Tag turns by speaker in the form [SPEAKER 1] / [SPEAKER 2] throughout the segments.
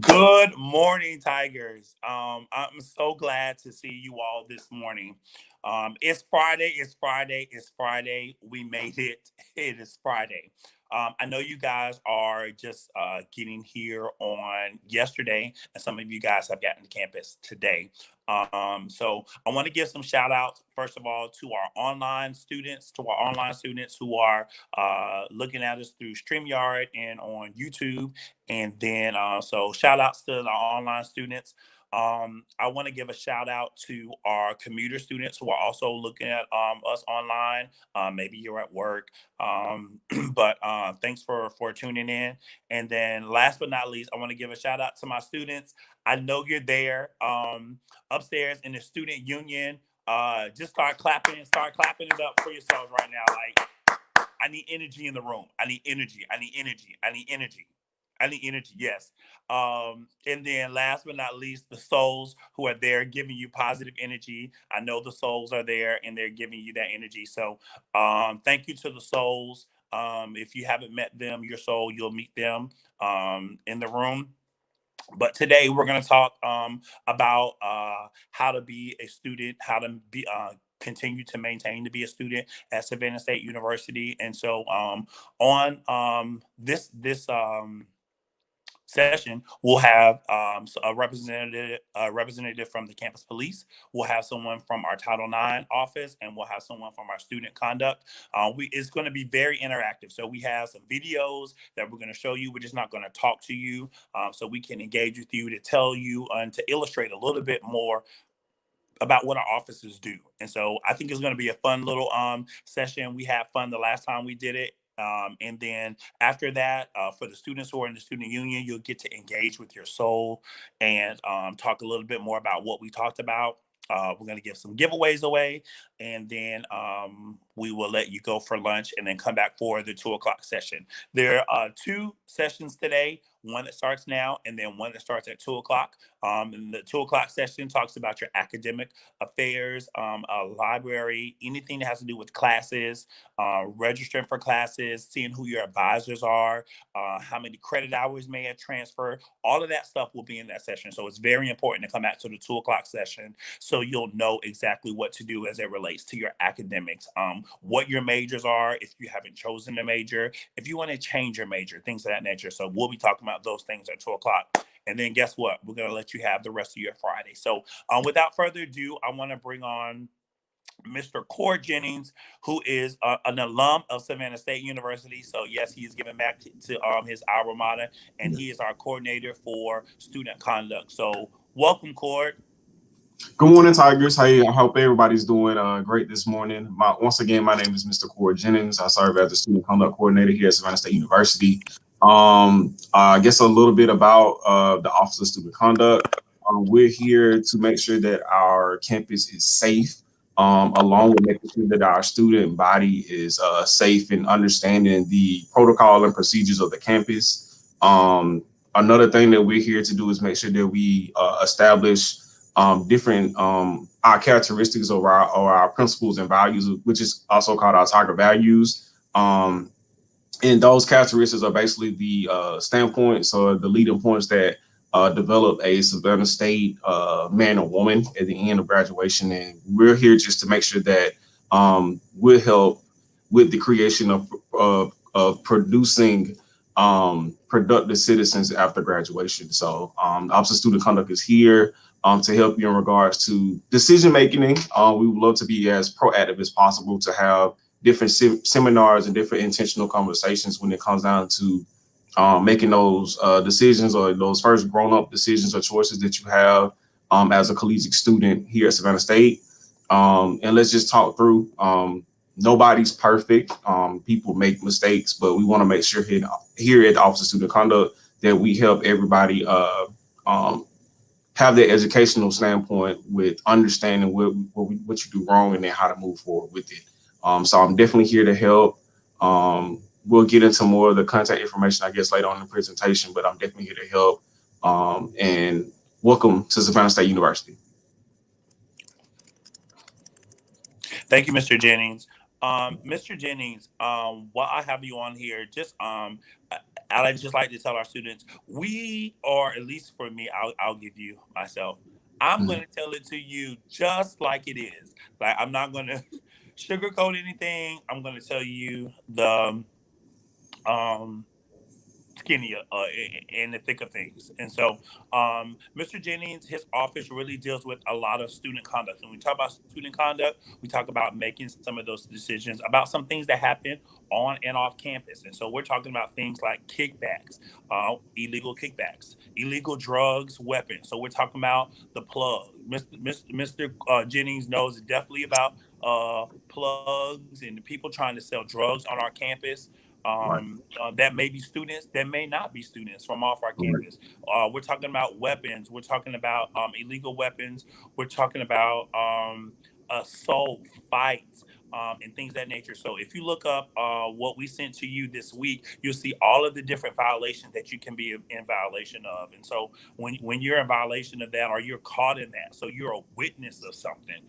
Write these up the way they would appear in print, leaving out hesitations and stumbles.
[SPEAKER 1] Good morning, Tigers. I'm so glad to see you all this morning. It's Friday. It's Friday. It's Friday. We made it. It is Friday. I know you guys are just getting here on yesterday, and some of you guys have gotten to campus today. So I want to give some shout outs, first of all, to our online students who are looking at us through StreamYard and on YouTube. And then, so shout outs to the online students. I want to give a shout out to our commuter students who are also looking at us online. Maybe you're at work, but thanks for tuning in. And then, last but not least, I want to give a shout out to my students. I know you're there upstairs in the student union. Just start clapping it up for yourselves right now. Like, I need energy in the room. I need energy. I need energy. I need energy. I need energy, yes. And then last but not least, the souls who are there giving you positive energy. I know the souls are there and they're giving you that energy. So thank you to the souls. If you haven't met them, your soul, you'll meet them in the room. But today we're going to talk about how to be a student, how to be continue to maintain to be a student at Savannah State University. And so on this session, we'll have a representative from the campus police. We'll have someone from our Title IX office, and we'll have someone from our student conduct. It's going to be very interactive. So we have some videos that we're going to show you. We're just not going to talk to you, so we can engage with you to tell you and to illustrate a little bit more about what our offices do. And so I think it's going to be a fun little session. We had fun the last time we did it. And then after that, for the students who are in the student union, you'll get to engage with your soul and talk a little bit more about what we talked about. We're going to give some giveaways away, and then we will let you go for lunch and then come back for the 2 o'clock session. There are two sessions today, one that starts now and then one that starts at 2 o'clock. And the 2 o'clock session talks about your academic affairs, a library, anything that has to do with classes, registering for classes, seeing who your advisors are, how many credit hours may have transferred. All of that stuff will be in that session. So it's very important to come back to the 2 o'clock session so you'll know exactly what to do as it relates to your academics, what your majors are if you haven't chosen a major, if you want to change your major, things of that nature. So we'll be talking about those things at 2 o'clock. And then guess what? We're going to let you have the rest of your Friday. So without further ado, I want to bring on Mr. Cord Jennings, who is an alum of Savannah State University. So yes, he is giving back to his alma mater, and he is our coordinator for student conduct. So welcome, Cord.
[SPEAKER 2] Good morning, Tigers. Hey, I hope everybody's doing great this morning. Once again, my name is Mr. Cord Jennings. I serve as the student conduct coordinator here at Savannah State University. I guess a little bit about the Office of Student Conduct. We're here to make sure that our campus is safe, along with making sure that our student body is safe and understanding the protocol and procedures of the campus. Another thing that we're here to do is make sure that we establish different our characteristics or our principles and values, which is also called our Tiger values. And those characteristics are basically the standpoints or the leading points that develop a Savannah State man or woman at the end of graduation. And we're here just to make sure that we'll help with the creation of producing productive citizens after graduation. So the Office of Student Conduct is here to help you in regards to decision making. We would love to be as proactive as possible to have different seminars and different intentional conversations when it comes down to making those decisions or those first grown up decisions or choices that you have as a collegiate student here at Savannah State. And let's just talk through. Nobody's perfect. People make mistakes, but we want to make sure here at the Office of Student Conduct that we help everybody um, have that educational standpoint with understanding what you do wrong and then how to move forward with it. So I'm definitely here to help. We'll get into more of the contact information, I guess, later on in the presentation, but I'm definitely here to help. And welcome to Savannah State University.
[SPEAKER 1] Thank you, Mr. Jennings. Mr. Jennings, while I have you on here, just I just like to tell our students, we are, at least for me, I'll give you myself. I'm going to tell it to you just like it is. Like, I'm not going to sugarcoat anything. I'm going to tell you the um skinny in the thick of things. And so, Mr. Jennings, his office really deals with a lot of student conduct. When we talk about student conduct, we talk about making some of those decisions about some things that happen on and off campus. And so we're talking about things like kickbacks, illegal drugs, weapons. So we're talking about the plug. Mr. Jennings knows definitely about plugs and the people trying to sell drugs on our campus.
[SPEAKER 2] Right.
[SPEAKER 1] That may be students, that may not be students from off our
[SPEAKER 2] Right.
[SPEAKER 1] campus. We're talking about weapons. We're talking about illegal weapons. We're talking about assault, fights, and things of that nature. So if you look up what we sent to you this week, you'll see all of the different violations that you can be in violation of. And so when you're in violation of that, or you're caught in that, so you're a witness of something,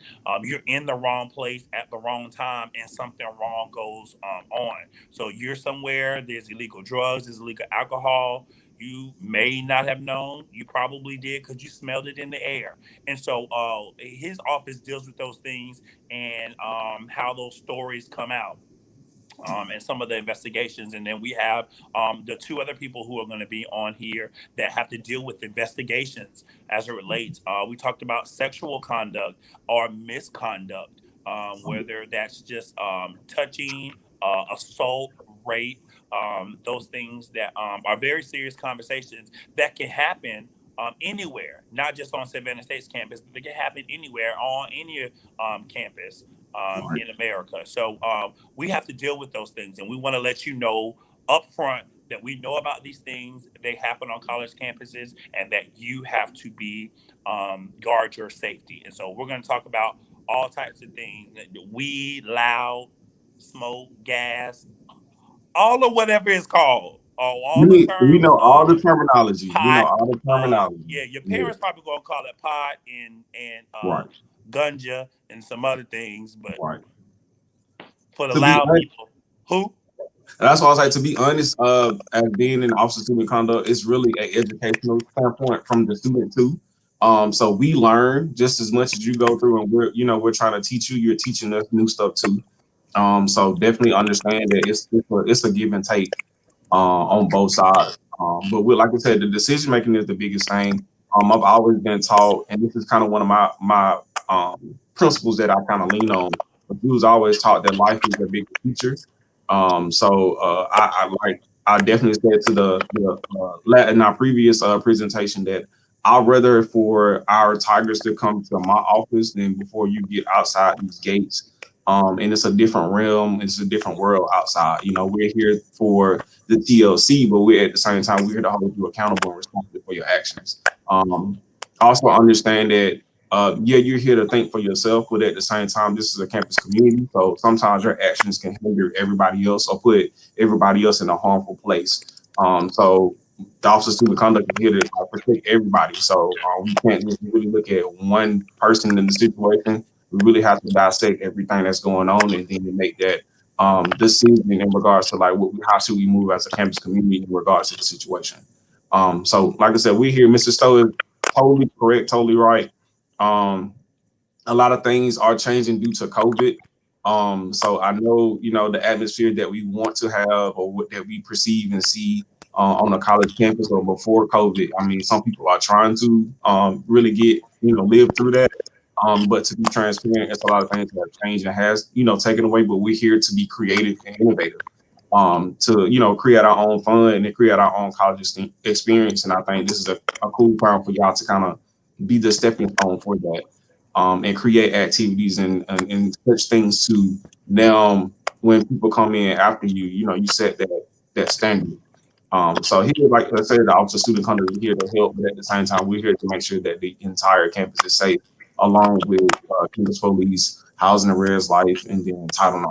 [SPEAKER 1] you're in the wrong place at the wrong time, and something wrong goes on. So you're somewhere, there's illegal drugs, there's illegal alcohol. You may not have known. You probably did because you smelled it in the air. And so his office deals with those things, and how those stories come out. And some of the investigations. And then we have the two other people who are going to be on here that have to deal with investigations as it relates. We talked about sexual conduct or misconduct, whether that's just touching, assault, rape, those things that are very serious conversations that can happen anywhere, not just on Savannah State's campus, but they can happen anywhere on any campus
[SPEAKER 2] Right.
[SPEAKER 1] in America. So we have to deal with those things, and we want to let you know up front that we know about these things. They happen on college campuses, and that you have to be guard your safety. And so we're going to talk about all types of things: weed, loud, smoke, gas, all of whatever it's called. All the
[SPEAKER 2] We
[SPEAKER 1] terms,
[SPEAKER 2] know all the terminology. We know
[SPEAKER 1] pot.
[SPEAKER 2] all the terminology.
[SPEAKER 1] Yeah, your
[SPEAKER 2] Yeah.
[SPEAKER 1] parents probably gonna call it pot and
[SPEAKER 2] Right.
[SPEAKER 1] gunja and some other things, but
[SPEAKER 2] Right.
[SPEAKER 1] for the
[SPEAKER 2] To be
[SPEAKER 1] loud
[SPEAKER 2] honest,
[SPEAKER 1] people, who?
[SPEAKER 2] and that's why I was like, to be honest, as being an officer of student conduct, it's really an educational standpoint from the student too. So we learn just as much as you go through, and we're trying to teach you. You're teaching us new stuff too. So definitely understand that it's a give and take on both sides. But like I said, the decision making is the biggest thing. I've always been taught, and this is kind of one of my principles that I kind of lean on. But we was always taught that life is a big teacher. I definitely said to in our previous presentation that I'd rather for our tigers to come to my office than before you get outside these gates. And it's a different realm, it's a different world outside. We're here for the TLC, but we're at the same time we're here to hold you accountable and responsible for your actions. Also understand that yeah, you're here to think for yourself, but at the same time, this is a campus community. So sometimes your actions can hinder everybody else or put everybody else in a harmful place. So the Office of Student Conduct is here to protect everybody. So we can't just really look at one person in the situation. We really have to dissect everything that's going on and then make that decision in regards to like how should we move as a campus community in regards to the situation. So like I said, we're here. Mr. Stowe is totally correct, totally right. Um, a lot of things are changing due to COVID. So I know, the atmosphere that we want to have or that we perceive and see on the college campus or before COVID. I mean, some people are trying to really live through that. But to be transparent, it's a lot of things that have changed and has, taken away, but we're here to be creative and innovative. To create our own fun and create our own college experience. And I think this is a cool time for y'all to kind of be the stepping stone for that, and create activities and such things to now when people come in after you, you set that standard. So here, like I said, the Office of Student Conduct is here to help, but at the same time, we're here to make sure that the entire campus is safe, along with campus police, housing arrest, life, and then Title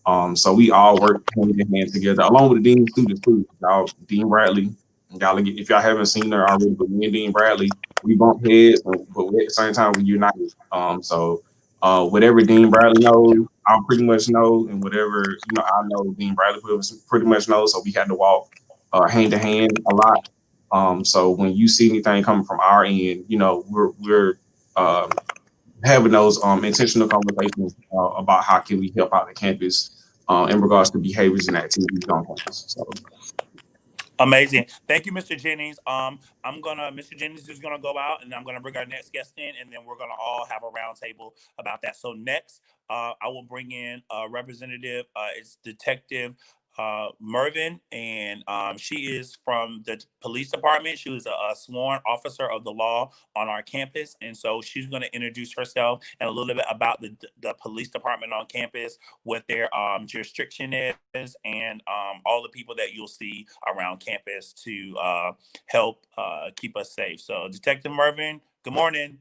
[SPEAKER 2] IX. So we all work hand in hand together, along with the dean of students too. Y'all, Dean Bradley, if y'all haven't seen her already, but me and Dean Bradley, we bump heads, but at the same time we united. So whatever Dean Bradley knows, I'll pretty much know, and whatever I know, Dean Bradley pretty much knows. So we had to walk hand to hand a lot. So when you see anything coming from our end, we're having those intentional conversations about how can we help out the campus in regards to behaviors and activities on campus. So
[SPEAKER 1] Amazing. Thank you, Mr. Jennings. Mr. Jennings is gonna go out, and I'm gonna bring our next guest in, and then we're gonna all have a roundtable about that. So next, I will bring in a representative. It's Detective Mervin, and she is from the police department. She was a sworn officer of the law on our campus, and so she's going to introduce herself and a little bit about the police department on campus, what their jurisdiction is, and all the people that you'll see around campus to help keep us safe. So, Detective Mervin, good morning.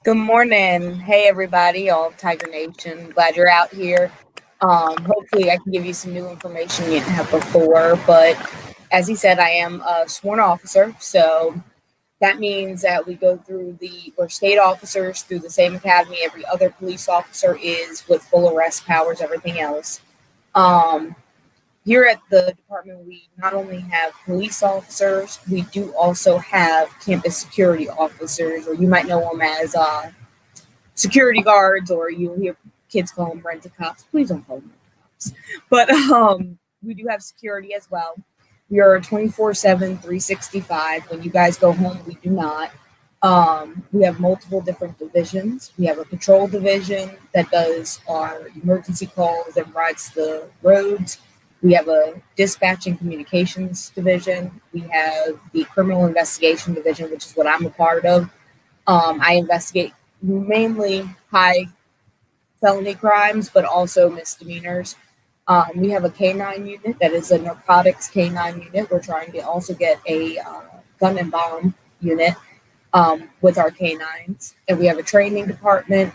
[SPEAKER 3] Good morning. Hey, everybody, all of Tiger Nation. Glad you're out here. Hopefully, I can give you some new information you didn't have before. But as he said, I am a sworn officer. So that means that we go through we're state officers through the same academy every other police officer is, with full arrest powers, everything else. Here at the department, we not only have police officers, we do also have campus security officers, or you might know them as security guards, or you'll hear kids call them rent-a-cops. Please don't call them rent-a-cops. But we do have security as well. We are 24/7, 365. When you guys go home, we do not. We have multiple different divisions. We have a patrol division that does our emergency calls and rides the roads. We have a dispatch and communications division. We have the criminal investigation division, which is what I'm a part of. I investigate mainly high felony crimes, but also misdemeanors. We have a K9 unit that is a narcotics K9 unit. We're trying to also get a gun and bomb unit with our K9s. And we have a training department,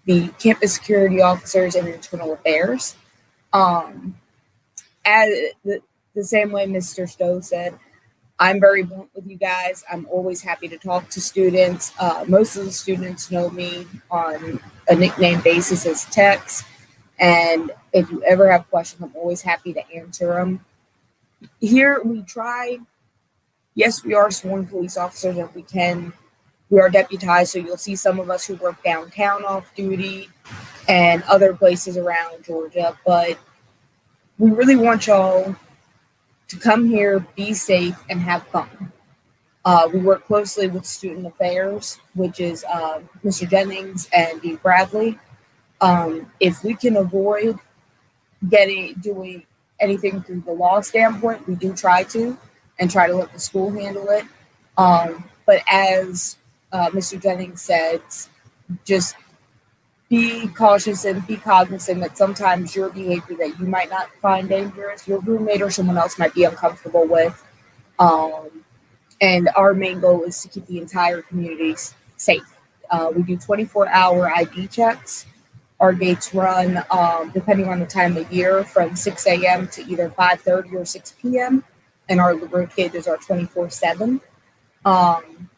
[SPEAKER 3] the campus security officers, and internal affairs. As the same way Mr. Stowe said, I'm very blunt with you guys. I'm always happy to talk to students. Most of the students know me on a nickname basis as Tex. And if you ever have questions, I'm always happy to answer them. Here we try, yes, we are sworn police officers, and we are deputized. So you'll see some of us who work downtown off duty and other places around Georgia. But we really want y'all to come here, be safe, and have fun. We work closely with Student Affairs, which is Mr. Jennings and Dean Bradley. If we can avoid doing anything through the law standpoint, we do try to, and try to let the school handle it. But as Mr. Jennings said, just be cautious and be cognizant that sometimes your behavior that you might not find dangerous, your roommate or someone else might be uncomfortable with. And our main goal is to keep the entire community safe. We do 24-hour ID checks. Our gates run, depending on the time of year, from 6 a.m. to either 5:30 or 6 p.m. And our road gates are 24/7.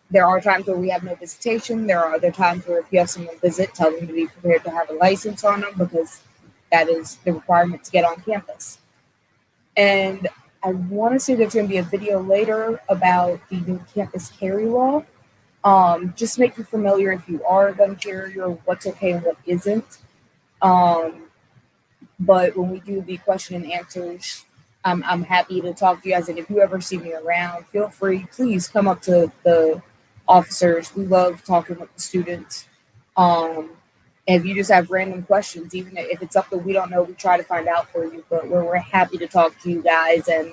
[SPEAKER 3] There are times where we have no visitation. There are other times where if you have someone visit, tell them to be prepared to have a license on them, because that is the requirement to get on campus. And I want to say there's going to be a video later about the new campus carry law. Just make you familiar, if you are a gun carrier, what's okay and what isn't. But when we do the question and answers, I'm happy to talk to you guys. And if you ever see me around, feel free, please come up to the officers. We love talking with the students. And if you just have random questions, even if it's something we don't know, we try to find out for you. But we're happy to talk to you guys. And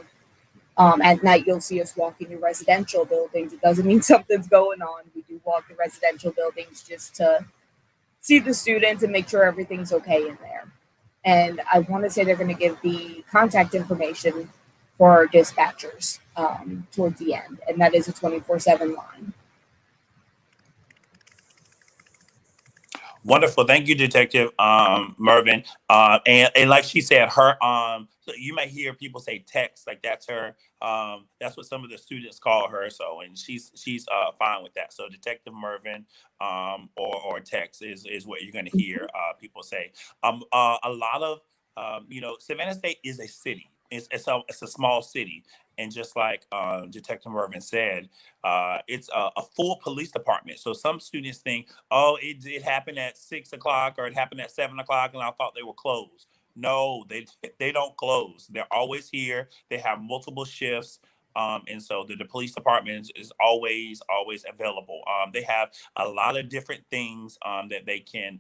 [SPEAKER 3] at night, you'll see us walking in residential buildings. It doesn't mean something's going on. We do walk in residential buildings just to see the students and make sure everything's okay in there. And I want to say they're going to give the contact information for our dispatchers towards the end. And that is a 24/7 line.
[SPEAKER 1] Wonderful. Thank you, Detective Mervin. And like she said, her so you may hear people say Tex, like that's her. That's what some of the students call her. So, and she's fine with that. So Detective Mervin or Tex is what you're going to hear people say. A lot of Savannah State is a city. It's a small city, And just like Detective Mervin said, it's a full police department. So some students think, oh, it happened at 6 o'clock or it happened at 7 o'clock, and I thought they were closed. No, they don't close. They're always here. They have multiple shifts. And so the police department is always available. They have a lot of different things that they can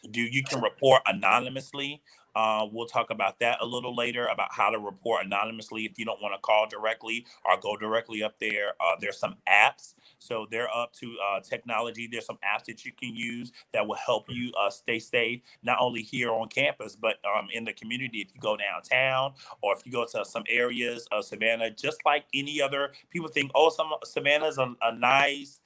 [SPEAKER 1] do. You can report anonymously. We'll talk about that a little later, about how to report anonymously if you don't want to call directly or go directly up there. There's some apps. So they're up to technology. There's some apps that you can use that will help you stay safe, not only here on campus, but in the community. If you go downtown or if you go to some areas of Savannah, just like any other, people think, oh, Savannah's a nice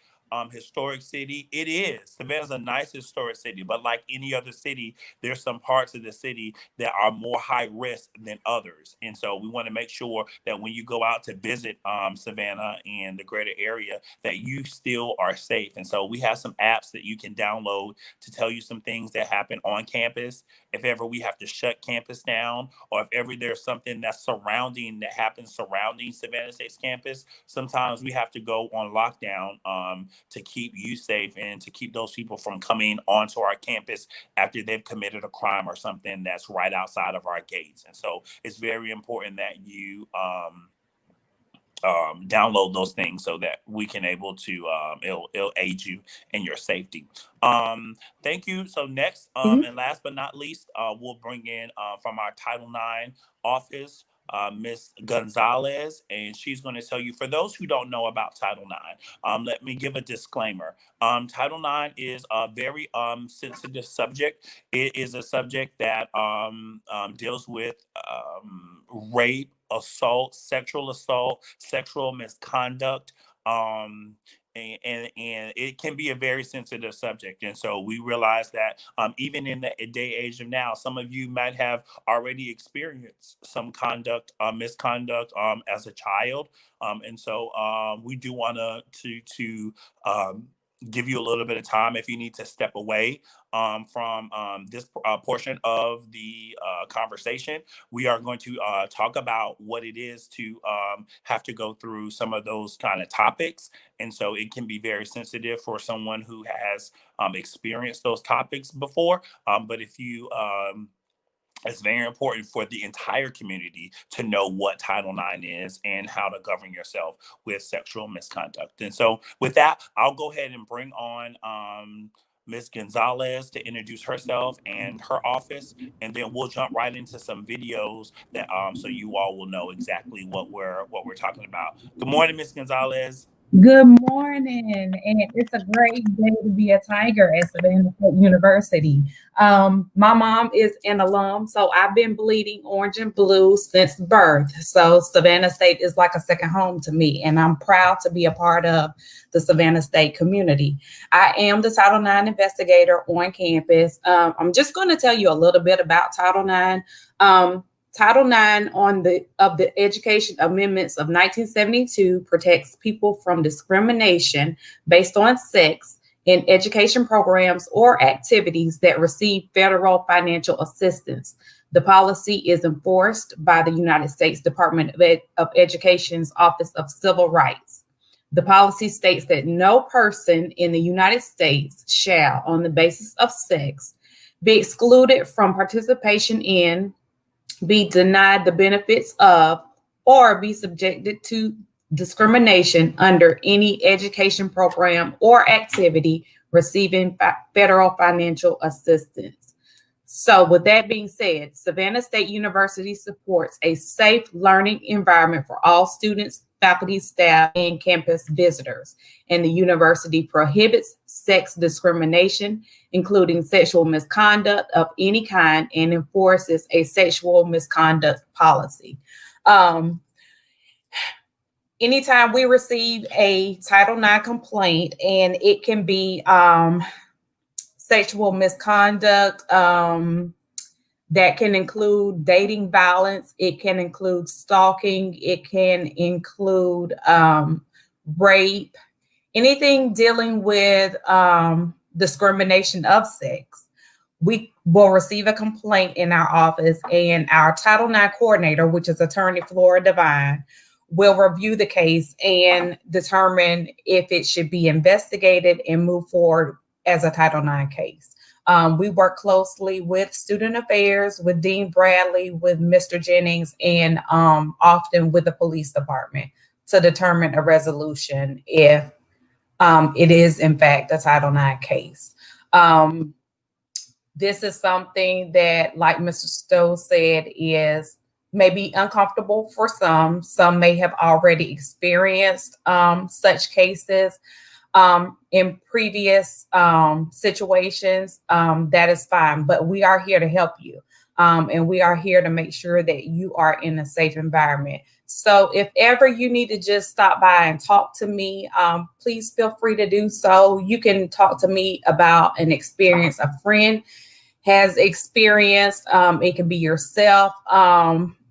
[SPEAKER 1] historic city. It is. Savannah's a nice historic city, but like any other city, there's some parts of the city that are more high risk than others. And so we want to make sure that when you go out to visit Savannah and the greater area, that you still are safe. And so we have some apps that you can download to tell you some things that happen on campus. If ever we have to shut campus down, or if ever there's something that happens surrounding Savannah State's campus, sometimes we have to go on lockdown to keep you safe and to keep those people from coming onto our campus after they've committed a crime or something that's right outside of our gates. And so it's very important that you download those things so that we can able to it'll aid you in your safety. Thank you. So next and last but not least, we'll bring in from our Title IX office, Ms. Gonzalez, and she's going to tell you, for those who don't know about Title IX, let me give a disclaimer. Title IX is a very sensitive subject. It is a subject that deals with rape, assault, sexual misconduct, and it can be a very sensitive subject. And so we realize that even in the day age of now, some of you might have already experienced some misconduct as a child. And so we do want to give you a little bit of time if you need to step away from this portion of the conversation. We are going to talk about what it is to have to go through some of those kind of topics. And so it can be very sensitive for someone who has experienced those topics before. But if you it's very important for the entire community to know what Title IX is and how to govern yourself with sexual misconduct. And so with that, I'll go ahead and bring on Ms. Gonzalez to introduce herself and her office, and then we'll jump right into some videos that so you all will know exactly what we're talking about. Good morning, Ms. Gonzalez.
[SPEAKER 4] Good morning, and it's a great day to be a Tiger at Savannah State University. My mom is an alum, so I've been bleeding orange and blue since birth. So Savannah State is like a second home to me, and I'm proud to be a part of the Savannah State community. I am the Title IX investigator on campus. I'm just going to tell you a little bit about Title IX. Title IX of the Education Amendments of 1972 protects people from discrimination based on sex in education programs or activities that receive federal financial assistance. The policy is enforced by the United States Department of Education's Office of Civil Rights. The policy states that no person in the United States shall, on the basis of sex, be excluded from participation in, be denied the benefits of, or be subjected to discrimination under any education program or activity receiving federal financial assistance. So with that being said, Savannah State University supports a safe learning environment for all students, faculty, staff, and campus visitors. And the university prohibits sex discrimination, including sexual misconduct of any kind, and enforces a sexual misconduct policy. Anytime we receive a Title IX complaint, and it can be sexual misconduct, that can include dating violence, it can include stalking, it can include rape, anything dealing with discrimination of sex. We will receive a complaint in our office, and our Title IX coordinator, which is Attorney Flora Devine, will review the case and determine if it should be investigated and move forward as a Title IX case. We work closely with Student Affairs, with Dean Bradley, with Mr. Jennings, and often with the police department to determine a resolution if it is, in fact, a Title IX case. This is something that, like Mr. Stowe said, is maybe uncomfortable for some. Some may have already experienced such cases in previous situations. That is fine, but we are here to help you. And we are here to make sure that you are in a safe environment. So if ever you need to just stop by and talk to me, please feel free to do so. You can talk to me about an experience a friend has experienced. It can be yourself.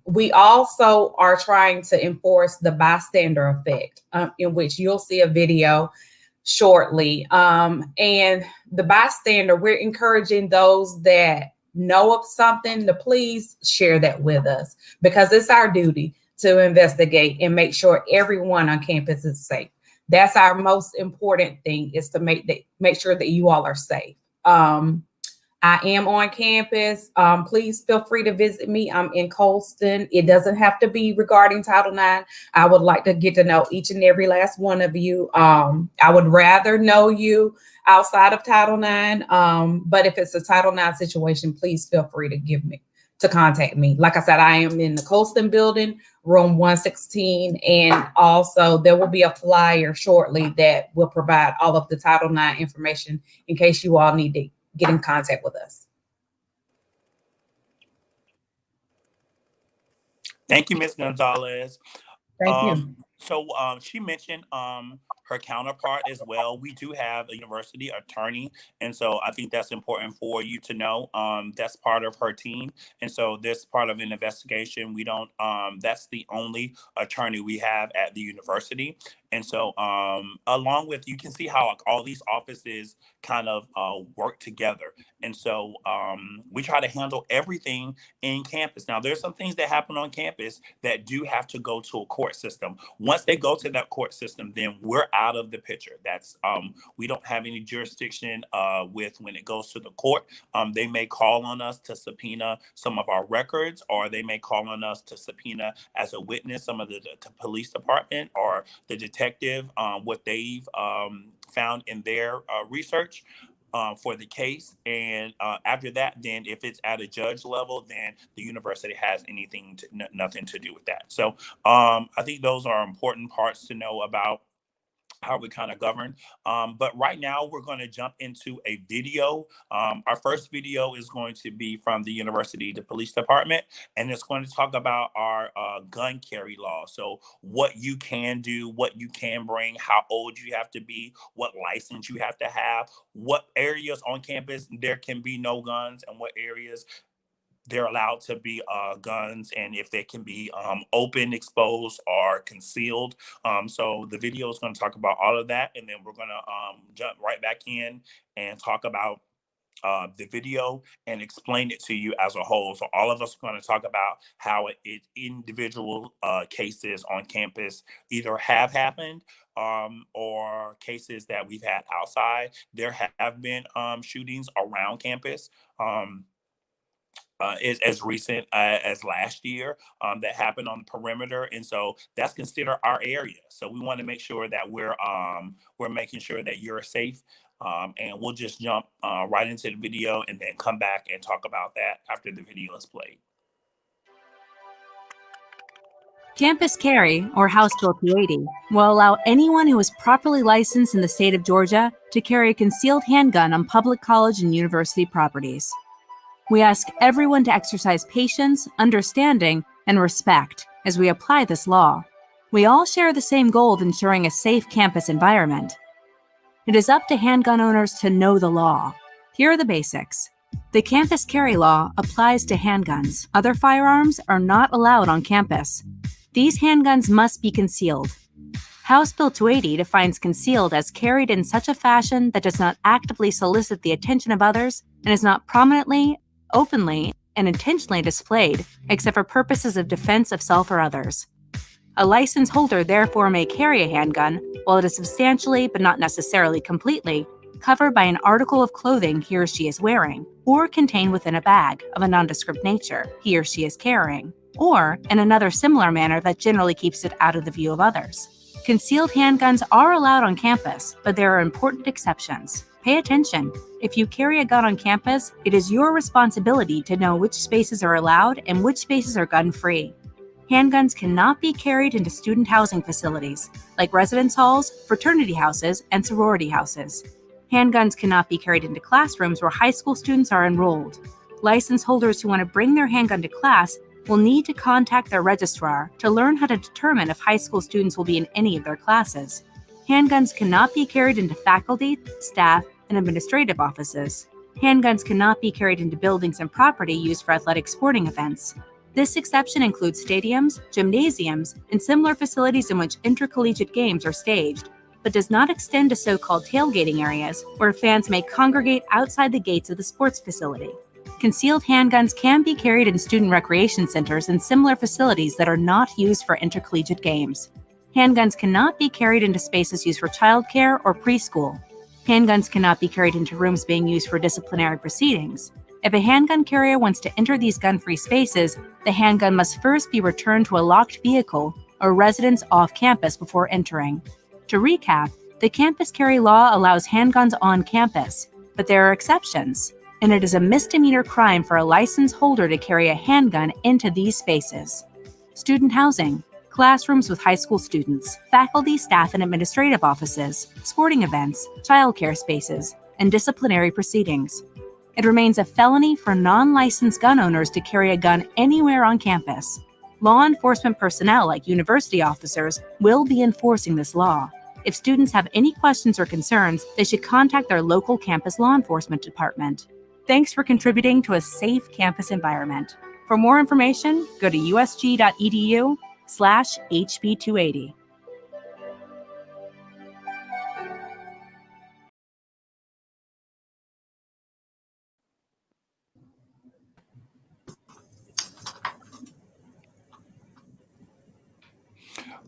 [SPEAKER 4] We also are trying to enforce the bystander effect, in which you'll see a video shortly. And the bystander, we're encouraging those that know of something to please share that with us, because it's our duty to investigate and make sure everyone on campus is safe. That's our most important thing, is to make sure that you all are safe. I am on campus. Please feel free to visit me. I'm in Colston. It doesn't have to be regarding Title IX. I would like to get to know each and every last one of you. I would rather know you outside of Title IX. But if it's a Title IX situation, please feel free to contact me. Like I said, I am in the Colston building, room 116. And also there will be a flyer shortly that will provide all of the Title IX information in case you all need to get in contact with us.
[SPEAKER 1] Thank you, Ms. Gonzalez.
[SPEAKER 4] Thank you.
[SPEAKER 1] So she mentioned her counterpart as well. We do have a university attorney, and so I think that's important for you to know. That's part of her team, and so this part of an investigation. We don't. That's the only attorney we have at the university, and so along with, you can see how like, all these offices kind of work together, and so we try to handle everything in campus. Now, there's some things that happen on campus that do have to go to a court system. Once they go to that court system, then we're out of the picture. That's we don't have any jurisdiction with when it goes to the court. They may call on us to subpoena some of our records, or they may call on us to subpoena as a witness some of the police department or the detective, what they've found in their research for the case. And after that, then if it's at a judge level, then the university has nothing to do with that. So I think those are important parts to know about how we kind of govern. But right now we're going to jump into a video. Our first video is going to be from the university, the police department, and it's going to talk about our gun carry law. So what you can do, what you can bring, how old you have to be, what license you have to have, what areas on campus there can be no guns, and what areas they're allowed to be guns, and if they can be open, exposed, or concealed. So the video is going to talk about all of that, and then we're going to jump right back in and talk about the video and explain it to you as a whole. So all of us are going to talk about how individual cases on campus either have happened or cases that we've had outside. There have been shootings around campus. As recent as last year that happened on the perimeter, and so that's considered our area. So we want to make sure that we're making sure that you're safe, and we'll just jump right into the video and then come back and talk about that after the video is played.
[SPEAKER 5] Campus Carry, or House Bill 280, will allow anyone who is properly licensed in the state of Georgia to carry a concealed handgun on public college and university properties. We ask everyone to exercise patience, understanding, and respect as we apply this law. We all share the same goal of ensuring a safe campus environment. It is up to handgun owners to know the law. Here are the basics. The campus carry law applies to handguns. Other firearms are not allowed on campus. These handguns must be concealed. House Bill 280 defines concealed as carried in such a fashion that does not actively solicit the attention of others and is not prominently, openly, and intentionally displayed, except for purposes of defense of self or others. A license holder therefore may carry a handgun while it is substantially, but not necessarily completely, covered by an article of clothing he or she is wearing, or contained within a bag of a nondescript nature he or she is carrying, or in another similar manner that generally keeps it out of the view of others. Concealed handguns are allowed on campus, but there are important exceptions. Pay attention. If you carry a gun on campus, it is your responsibility to know which spaces are allowed and which spaces are gun-free. Handguns cannot be carried into student housing facilities, like residence halls, fraternity houses, and sorority houses. Handguns cannot be carried into classrooms where high school students are enrolled. License holders who want to bring their handgun to class will need to contact their registrar to learn how to determine if high school students will be in any of their classes. Handguns cannot be carried into faculty, staff, and administrative offices. Handguns cannot be carried into buildings and property used for athletic sporting events. This exception includes stadiums, gymnasiums, and similar facilities in which intercollegiate games are staged, but does not extend to so-called tailgating areas where fans may congregate outside the gates of the sports facility. Concealed handguns can be carried in student recreation centers and similar facilities that are not used for intercollegiate games. Handguns cannot be carried into spaces used for childcare or preschool. Handguns cannot be carried into rooms being used for disciplinary proceedings. If a handgun carrier wants to enter these gun-free spaces, the handgun must first be returned to a locked vehicle or residence off campus before entering. To recap, the campus carry law allows handguns on campus, but there are exceptions, and it is a misdemeanor crime for a license holder to carry a handgun into these spaces. Student housing, classrooms with high school students, faculty, staff, and administrative offices, sporting events, childcare spaces, and disciplinary proceedings. It remains a felony for non-licensed gun owners to carry a gun anywhere on campus. Law enforcement personnel, like university officers, will be enforcing this law. If students have any questions or concerns, they should contact their local campus law enforcement department. Thanks for contributing to a safe campus environment. For more information, go to usg.edu/HB280.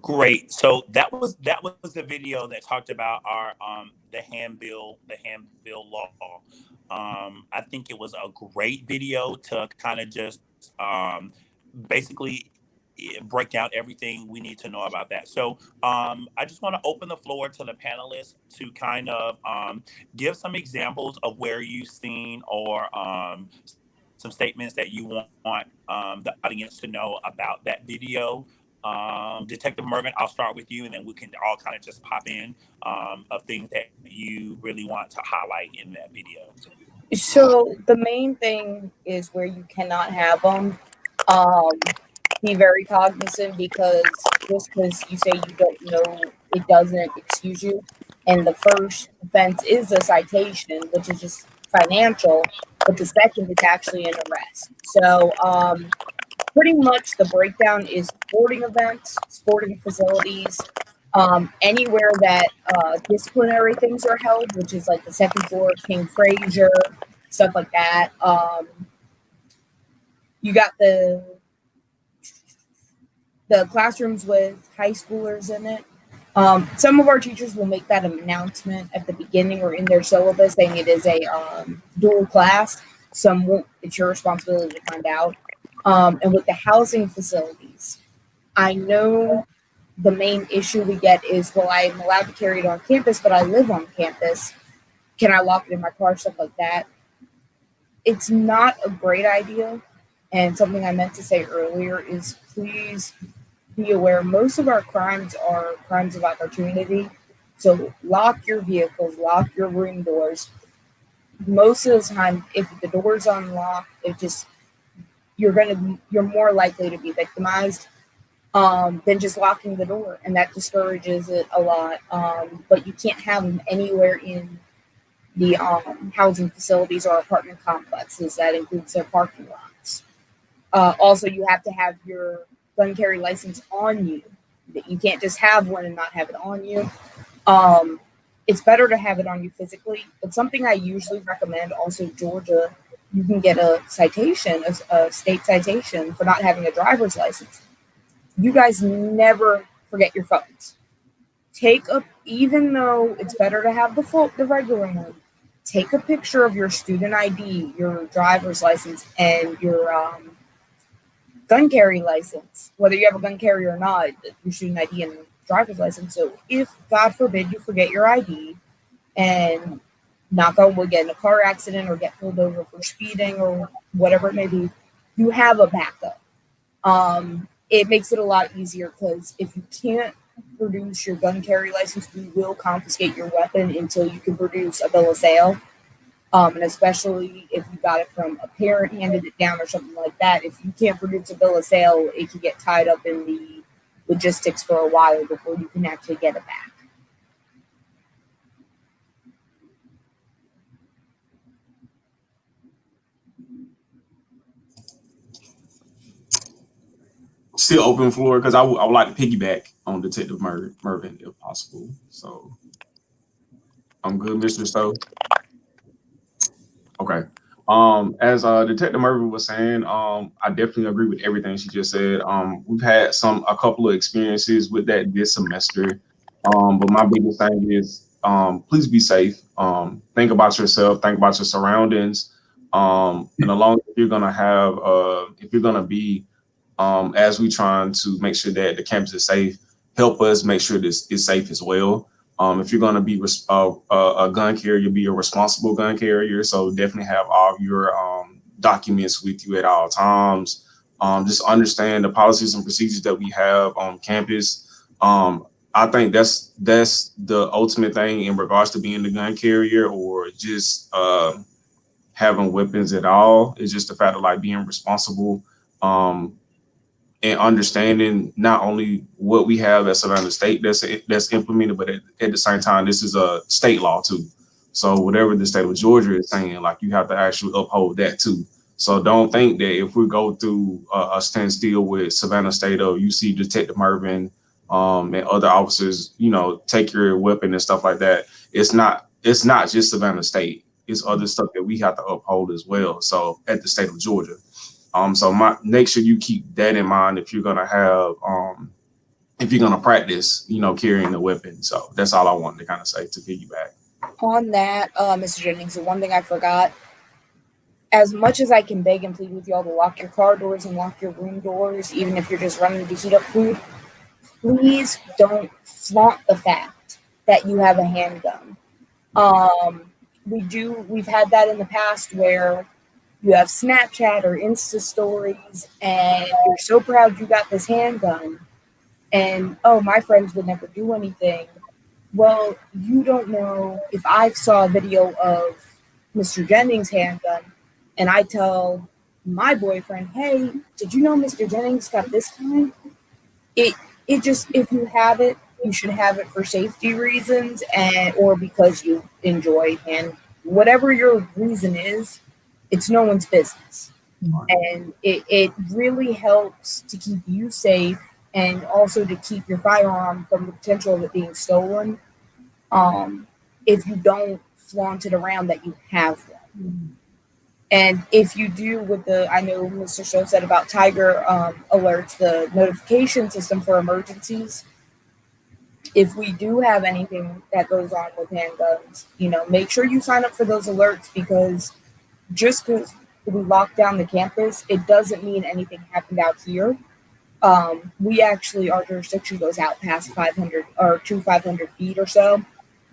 [SPEAKER 1] Great. So that was the video that talked about our the handbill law. I think it was a great video to kind of just basically break down everything we need to know about that. So I just want to open the floor to the panelists to kind of give some examples of where you've seen or some statements that you want the audience to know about that video. Detective Mervin, I'll start with you, and then we can all kind of just pop in of things that you really want to highlight in that video.
[SPEAKER 3] So the main thing is where you cannot have them. Be very cognizant, because just because you say you don't know, it doesn't excuse you. And the first offense is a citation, which is just financial, but the second is actually an arrest. So pretty much the breakdown is sporting events, sporting facilities, anywhere that disciplinary things are held, which is like the second floor of King Frazier, stuff like that. You got the classrooms with high schoolers in it. Some of our teachers will make that announcement at the beginning or in their syllabus saying it is a dual class. Some won't. It's your responsibility to find out. And with the housing facilities, I know the main issue we get is, well, I'm allowed to carry it on campus, but I live on campus. Can I lock it in my car? Stuff like that. It's not a great idea. And something I meant to say earlier is, please be aware, most of our crimes are crimes of opportunity. So lock your vehicles, lock your room doors. Most of the time, if the door's unlocked, you're more likely to be victimized than just locking the door, and that discourages it a lot. But you can't have them anywhere in the housing facilities or apartment complexes. That includes their parking lots. Also, you have to have your gun carry license on you. You can't just have one and not have it on you. It's better to have it on you physically, but something I usually recommend, also Georgia, you can get a citation, a state citation for not having a driver's license. you guys never forget your phones. Even though it's better to have the regular one, take a picture of your student ID, your driver's license, and your gun carry license, whether you have a gun carry or not, your student ID and driver's license. So if, God forbid, you forget your ID and knock on wood, get in a car accident or get pulled over for speeding or whatever it may be, you have a backup. It makes it a lot easier because if you can't produce your gun carry license, we will confiscate your weapon until you can produce a bill of sale. And especially if you got it from a parent handed it down or something like that, if you can't produce a bill of sale, it can get tied up in the logistics for a while before you can actually get it back.
[SPEAKER 2] Still open floor because I would like to piggyback on Detective Mervin if possible. So I'm good, Mr. Stowe. Okay. As Detective Mervin was saying, I definitely agree with everything she just said. We've had a couple of experiences with that this semester. But my biggest thing is please be safe. Think about yourself, think about your surroundings. And along if you're gonna be as we trying to make sure that the campus is safe, help us make sure this is safe as well. If you're going to be a gun carrier, be a responsible gun carrier. So definitely have all of your documents with you at all times. Just understand the policies and procedures that we have on campus. I think that's the ultimate thing in regards to being the gun carrier or just having weapons at all. It's just the fact of like being responsible. And understanding not only what we have at Savannah State that's implemented, but at the same time, this is a state law too. So whatever the state of Georgia is saying, like you have to actually uphold that too. So don't think that if we go through a standstill with Savannah State or you see Detective Mervin and other officers, take your weapon and stuff like that. It's not just Savannah State. It's other stuff that we have to uphold as well. So at the state of Georgia. So make sure you keep that in mind if you're gonna practice, carrying a weapon. So that's all I wanted to kind of say to piggyback.
[SPEAKER 3] On that, Mr. Jennings, the one thing I forgot, as much as I can beg and plead with y'all to lock your car doors and lock your room doors, even if you're just running to heat up food, please don't flaunt the fact that you have a handgun. We've had that in the past where you have Snapchat or Insta stories and you're so proud you got this handgun and, oh, my friends would never do anything. Well, you don't know if I saw a video of Mr. Jennings' handgun and I tell my boyfriend, hey, did you know Mr. Jennings got this kind? It just, if you have it, you should have it for safety reasons or because you enjoy, and whatever your reason is, it's no one's business. And it really helps to keep you safe and also to keep your firearm from the potential of it being stolen if you don't flaunt it around that you have one. And if you do I know Mr. Stowe said about Tiger alerts, the notification system for emergencies. If we do have anything that goes on with handguns, make sure you sign up for those alerts because just because we locked down the campus, it doesn't mean anything happened out here. We actually, our jurisdiction goes out past 500 or to 500 feet or so.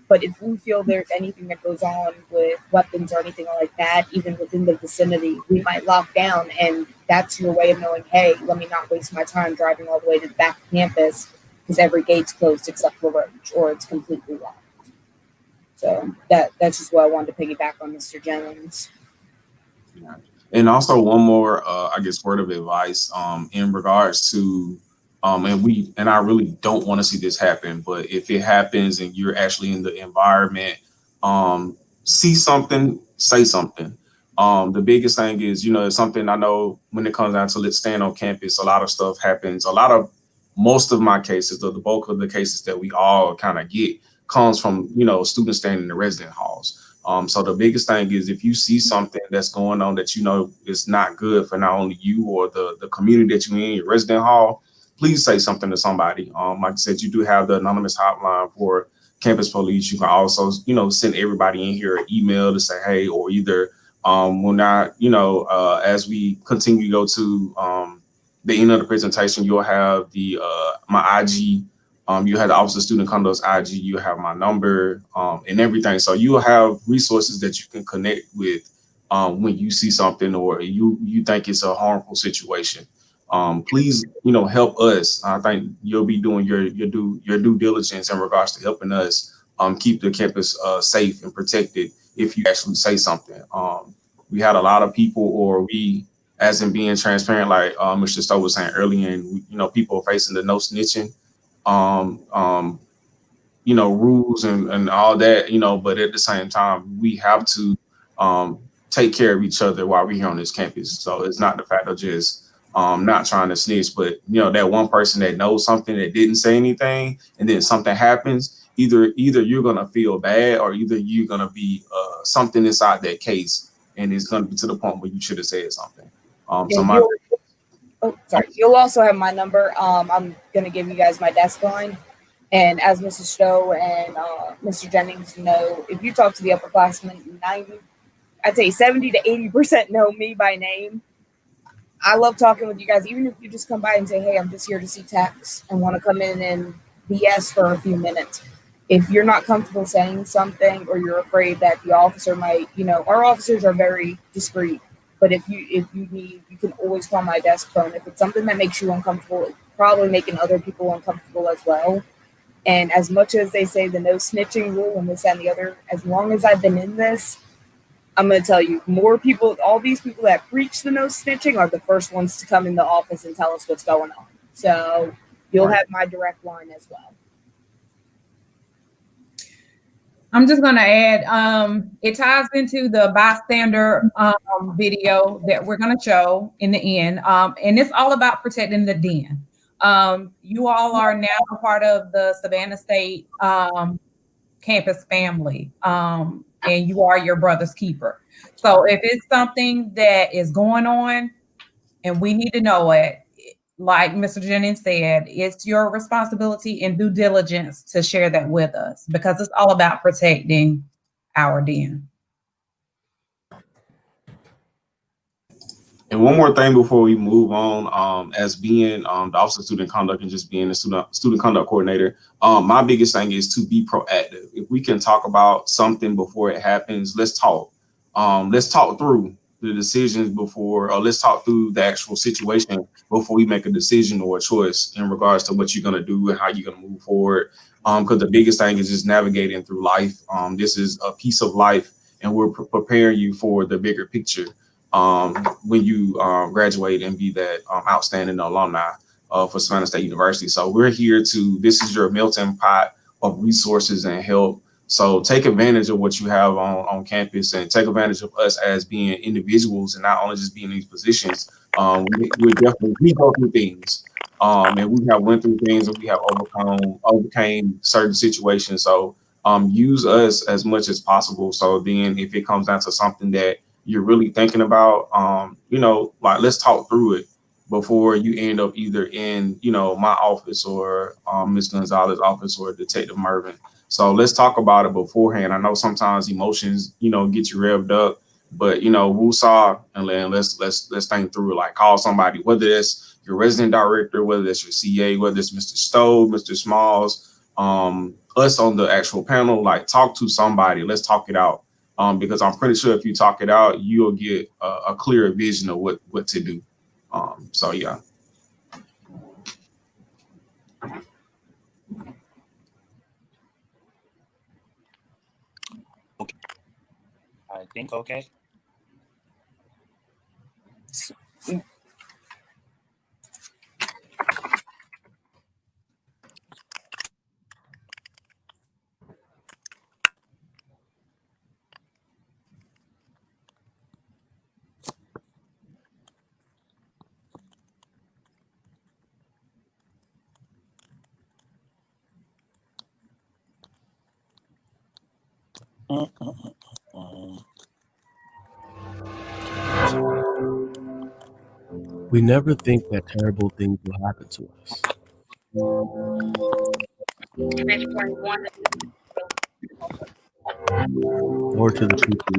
[SPEAKER 3] But if we feel there's anything that goes on with weapons or anything like that, even within the vicinity, we might lock down. And that's your way of knowing, hey, let me not waste my time driving all the way to the back of campus because every gate's closed except for roach or it's completely locked. So that's just what I wanted to piggyback on Mr. Jennings.
[SPEAKER 2] And also one more, word of advice in regards to, and I really don't want to see this happen, but if it happens and you're actually in the environment, see something, say something. The biggest thing is, it's something I know when it comes down to let's stand on campus, a lot of stuff happens. Most of my cases, or the bulk of the cases that we all kind of get comes from, students standing in the resident halls. So the biggest thing is if you see something that's going on that is not good for not only you or the community that you're in, your resident hall, please say something to somebody. Like I said, you do have the anonymous hotline for campus police. You can also, send everybody in here an email to say, hey, or either when not, as we continue to go to the end of the presentation, you'll have the my IG. You have the Office of Student Conduct's IG. You have my number and everything. So you will have resources that you can connect with when you see something or you think it's a harmful situation. Please, help us. I think you'll be doing your due diligence in regards to helping us keep the campus safe and protected if you actually say something. We had a lot of people, or we, as in being transparent, like Mr. Stowe was saying earlier, and people are facing the no snitching rules and all that, but at the same time, we have to take care of each other while we're here on this campus. So it's not the fact of just not trying to snitch, but that one person that knows something that didn't say anything, and then something happens, either you're gonna feel bad, or either you're gonna be something inside that case, and it's gonna be to the point where you should have said something.
[SPEAKER 3] You'll also have my number. I'm gonna give you guys my desk line. And as Mrs. Stowe and Mr. Jennings know, if you talk to the upperclassmen, I'd say 70 to 80% know me by name. I love talking with you guys, even if you just come by and say, hey, I'm just here to see Tex and want to come in and BS for a few minutes. If you're not comfortable saying something, or you're afraid that the officer might, our officers are very discreet, but if you need, you can always call my desk phone. If it's something that makes you uncomfortable, it's probably making other people uncomfortable as well. And as much as they say the no snitching rule and this and the other, as long as I've been in this, I'm going to tell you, more people, all these people that preach the no snitching are the first ones to come in the office and tell us what's going on. So you'll have my direct line as well.
[SPEAKER 4] I'm just going to add, it ties into the bystander video that we're going to show in the end. And it's all about protecting the den. You all are now a part of the Savannah State campus family. And you are your brother's keeper. So if it's something that is going on and we need to know it, like Mr. Jennings said, it's your responsibility and due diligence to share that with us, because it's all about protecting our den.
[SPEAKER 2] And one more thing before we move on, as being the Office of Student Conduct and just being the student conduct coordinator, my biggest thing is to be proactive. If we can talk about something before it happens, let's talk. Let's talk through the decisions before, or let's talk through the actual situation before we make a decision or a choice in regards to what you're going to do and how you're going to move forward. Because the biggest thing is just navigating through life. This is a piece of life, and we're preparing you for the bigger picture. When you graduate and be that outstanding alumni for Savannah State University. So we're here this is your melting pot of resources and help. So take advantage of what you have on campus, and take advantage of us as being individuals, and not only just being in these positions. We go through things, and we have went through things, and we have overcame certain situations. So use us as much as possible. So then if it comes down to something that you're really thinking about, like, let's talk through it before you end up either in, my office or Ms. Gonzalez's office or Detective Mervin. So let's talk about it beforehand. I know sometimes emotions, get you revved up, but woosah, and then let's think through it. Like, call somebody, whether it's your resident director, whether it's your CA, whether it's Mr. Stowe, Mr. Smalls, us on the actual panel, like, talk to somebody. Let's talk it out. Because I'm pretty sure if you talk it out, you'll get a clearer vision of what to do. So yeah.
[SPEAKER 1] Okay. I think okay.
[SPEAKER 6] We never think that terrible things will happen to us. Or to the people.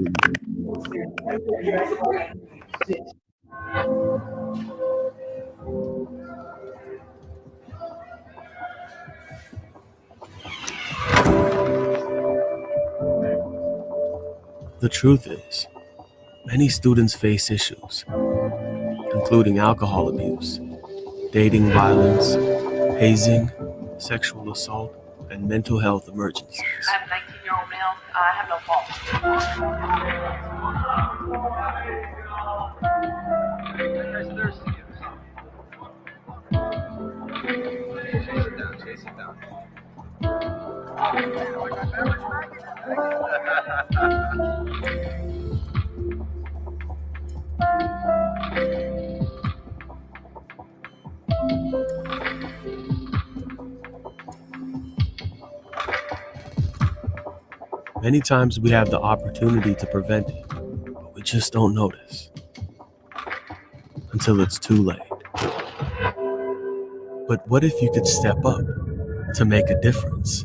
[SPEAKER 6] The truth is, many students face issues, including alcohol abuse, dating violence, hazing, sexual assault, and mental health emergencies.
[SPEAKER 7] I have a 19-year-old male. I have no fault.
[SPEAKER 8] Chase it down.
[SPEAKER 6] Many times we have the opportunity to prevent it, but we just don't notice until it's too late. But what if you could step up to make a difference?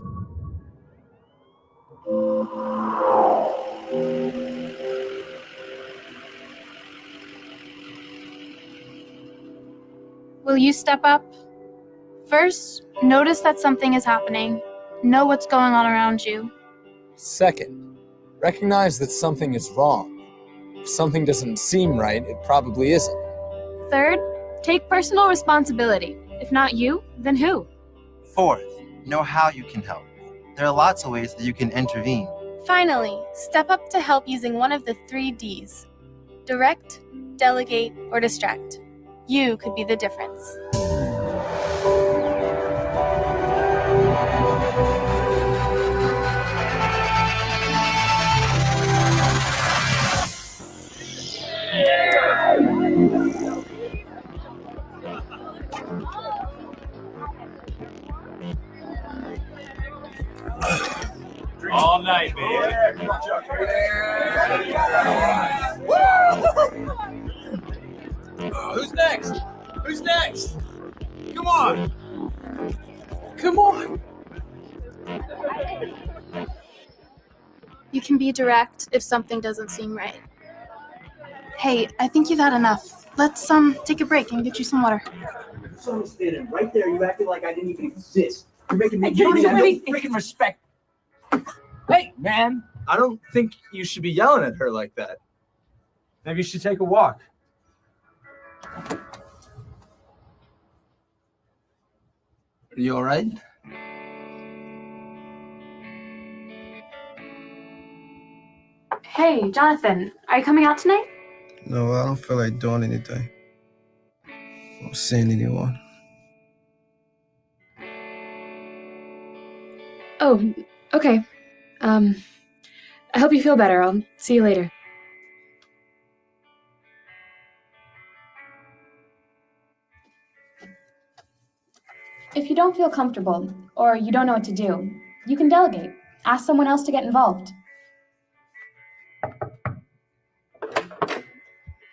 [SPEAKER 9] Will you step up? First, notice that something is happening. Know what's going on around you.
[SPEAKER 10] Second, recognize that something is wrong. If something doesn't seem right, it probably isn't.
[SPEAKER 9] Third, take personal responsibility. If not you, then who?
[SPEAKER 11] Fourth, know how you can help. There are lots of ways that you can intervene.
[SPEAKER 9] Finally, step up to help using one of the 3 Ds. Direct, delegate, or distract. You could be the difference.
[SPEAKER 8] All night, baby. Who's next? Who's next? Come on. Come on.
[SPEAKER 9] You can be direct if something doesn't seem right. Hey, I think you've had enough. Let's take a break and get you some water.
[SPEAKER 12] Someone's standing right there. You acted like I didn't even exist. You're making me
[SPEAKER 8] freaking respect.
[SPEAKER 12] Hey, man.
[SPEAKER 8] I don't think you should be yelling at her like that. Maybe you should take a walk.
[SPEAKER 12] Are you all right?
[SPEAKER 9] Hey, Jonathan, are you coming out tonight?
[SPEAKER 11] No, I don't feel like doing anything. Or seeing anyone.
[SPEAKER 9] Oh, okay. I hope you feel better. I'll see you later.
[SPEAKER 13] If you don't feel comfortable or you don't know what to do, you can delegate. Ask someone else to get involved.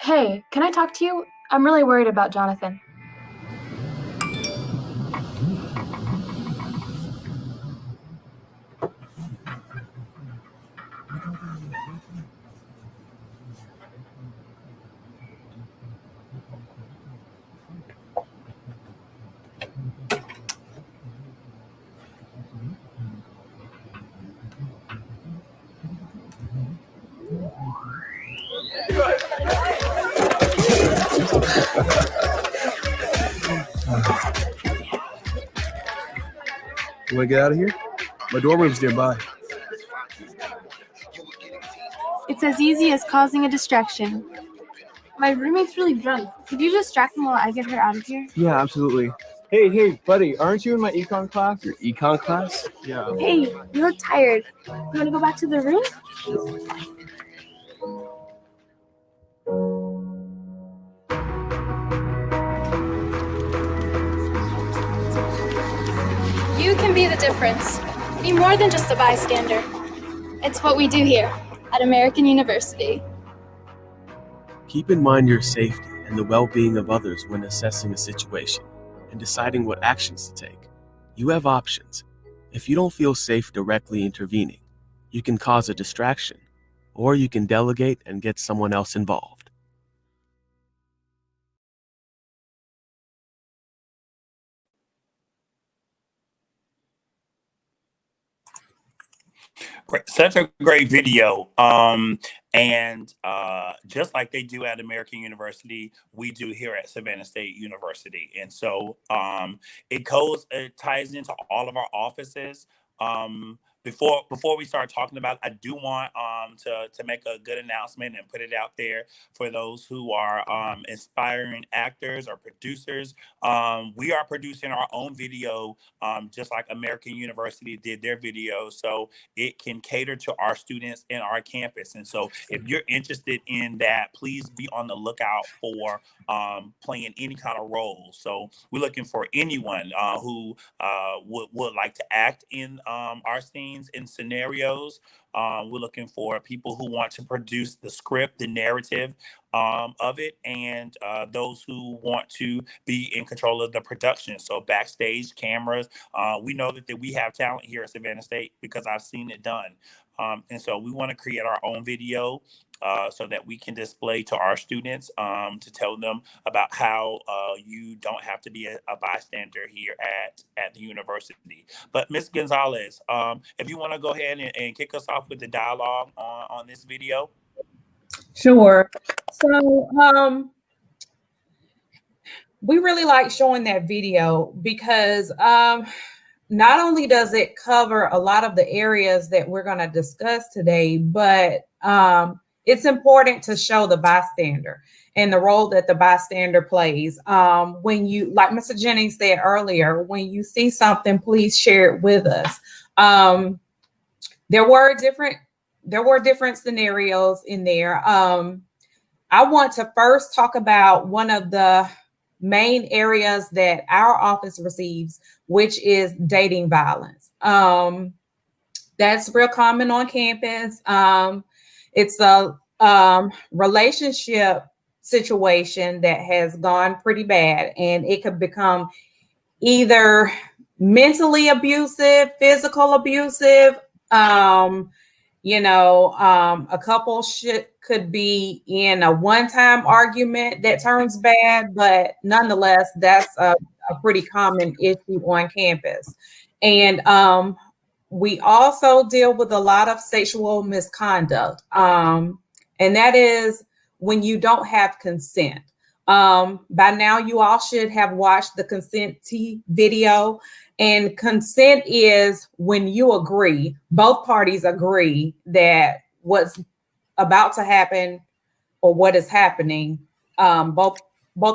[SPEAKER 9] Hey, can I talk to you? I'm really worried about Jonathan.
[SPEAKER 8] You want to get out of here? My dorm room's nearby.
[SPEAKER 9] It's as easy as causing a distraction. My roommate's really drunk. Could you distract him while I get her out of here?
[SPEAKER 8] Yeah, absolutely. Hey, buddy, aren't you in my econ class? Your econ class? Yeah.
[SPEAKER 9] Hey, you look tired. You want to go back to the room? You can be the difference. Be more than just a bystander. It's what we do here at American University.
[SPEAKER 6] Keep in mind your safety and the well-being of others when assessing a situation. and deciding what actions to take. You have options. If you don't feel safe directly intervening, you can cause a distraction, or you can delegate and get someone else involved.
[SPEAKER 1] Such a great video. And just like they do at American University, we do here at Savannah State University. And so it ties into all of our offices. Before we start talking about, I do want to make a good announcement and put it out there for those who are inspiring actors or producers. We are producing our own video, just like American University did their video, so it can cater to our students in our campus. And so if you're interested in that, please be on the lookout for playing any kind of role. So we're looking for anyone who would like to act in our scenes, in scenarios. We're looking for people who want to produce the script, the narrative of it, and those who want to be in control of the production. So backstage cameras, we know that we have talent here at Savannah State because I've seen it done. And so we want to create our own video so that we can display to our students to tell them about how you don't have to be a bystander here at the university. But Ms. Gonzalez, if you want to go ahead and kick us off with the dialogue on this video.
[SPEAKER 4] Sure. So we really like showing that video because not only does it cover a lot of the areas that we're going to discuss today, but it's important to show the bystander and the role that the bystander plays. When you, like Mr. Jennings said earlier, when you see something, please share it with us. There were different scenarios in there. I want to first talk about one of the main areas that our office receives, which is dating violence. That's real common on campus. It's a relationship situation that has gone pretty bad, and it could become either mentally abusive, physical abusive. A couple could be in a one-time argument that turns bad, but nonetheless, that's a pretty common issue on campus. And we also deal with a lot of sexual misconduct. And that is when you don't have consent. By now, you all should have watched the consent video. And consent is when you agree, both parties agree that what's about to happen or what is happening, both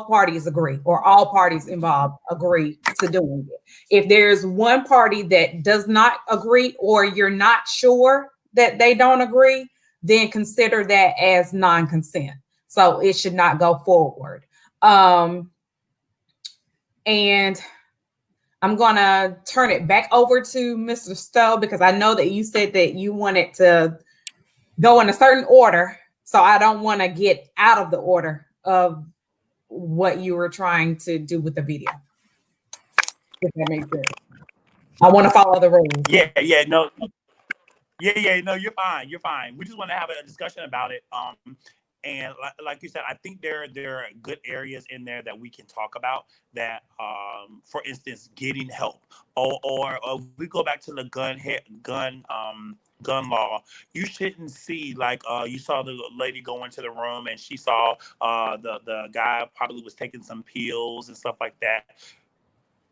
[SPEAKER 4] parties agree, or all parties involved agree to doing it. If there's one party that does not agree, or you're not sure that they don't agree, then consider that as non-consent. So it should not go forward. And I'm going to turn it back over to Mr. Stowe, because I know that you said that you wanted to go in a certain order. So I don't want to get out of the order of what you were trying to do with the video. If that makes sense. I want to follow the rules.
[SPEAKER 1] No, you're fine. You're fine. We just want to have a discussion about it. And like you said, I think there are good areas in there that we can talk about that, for instance, getting help, or we go back to the gun law. You shouldn't see, like, you saw the lady go into the room and she saw the guy probably was taking some pills and stuff like that.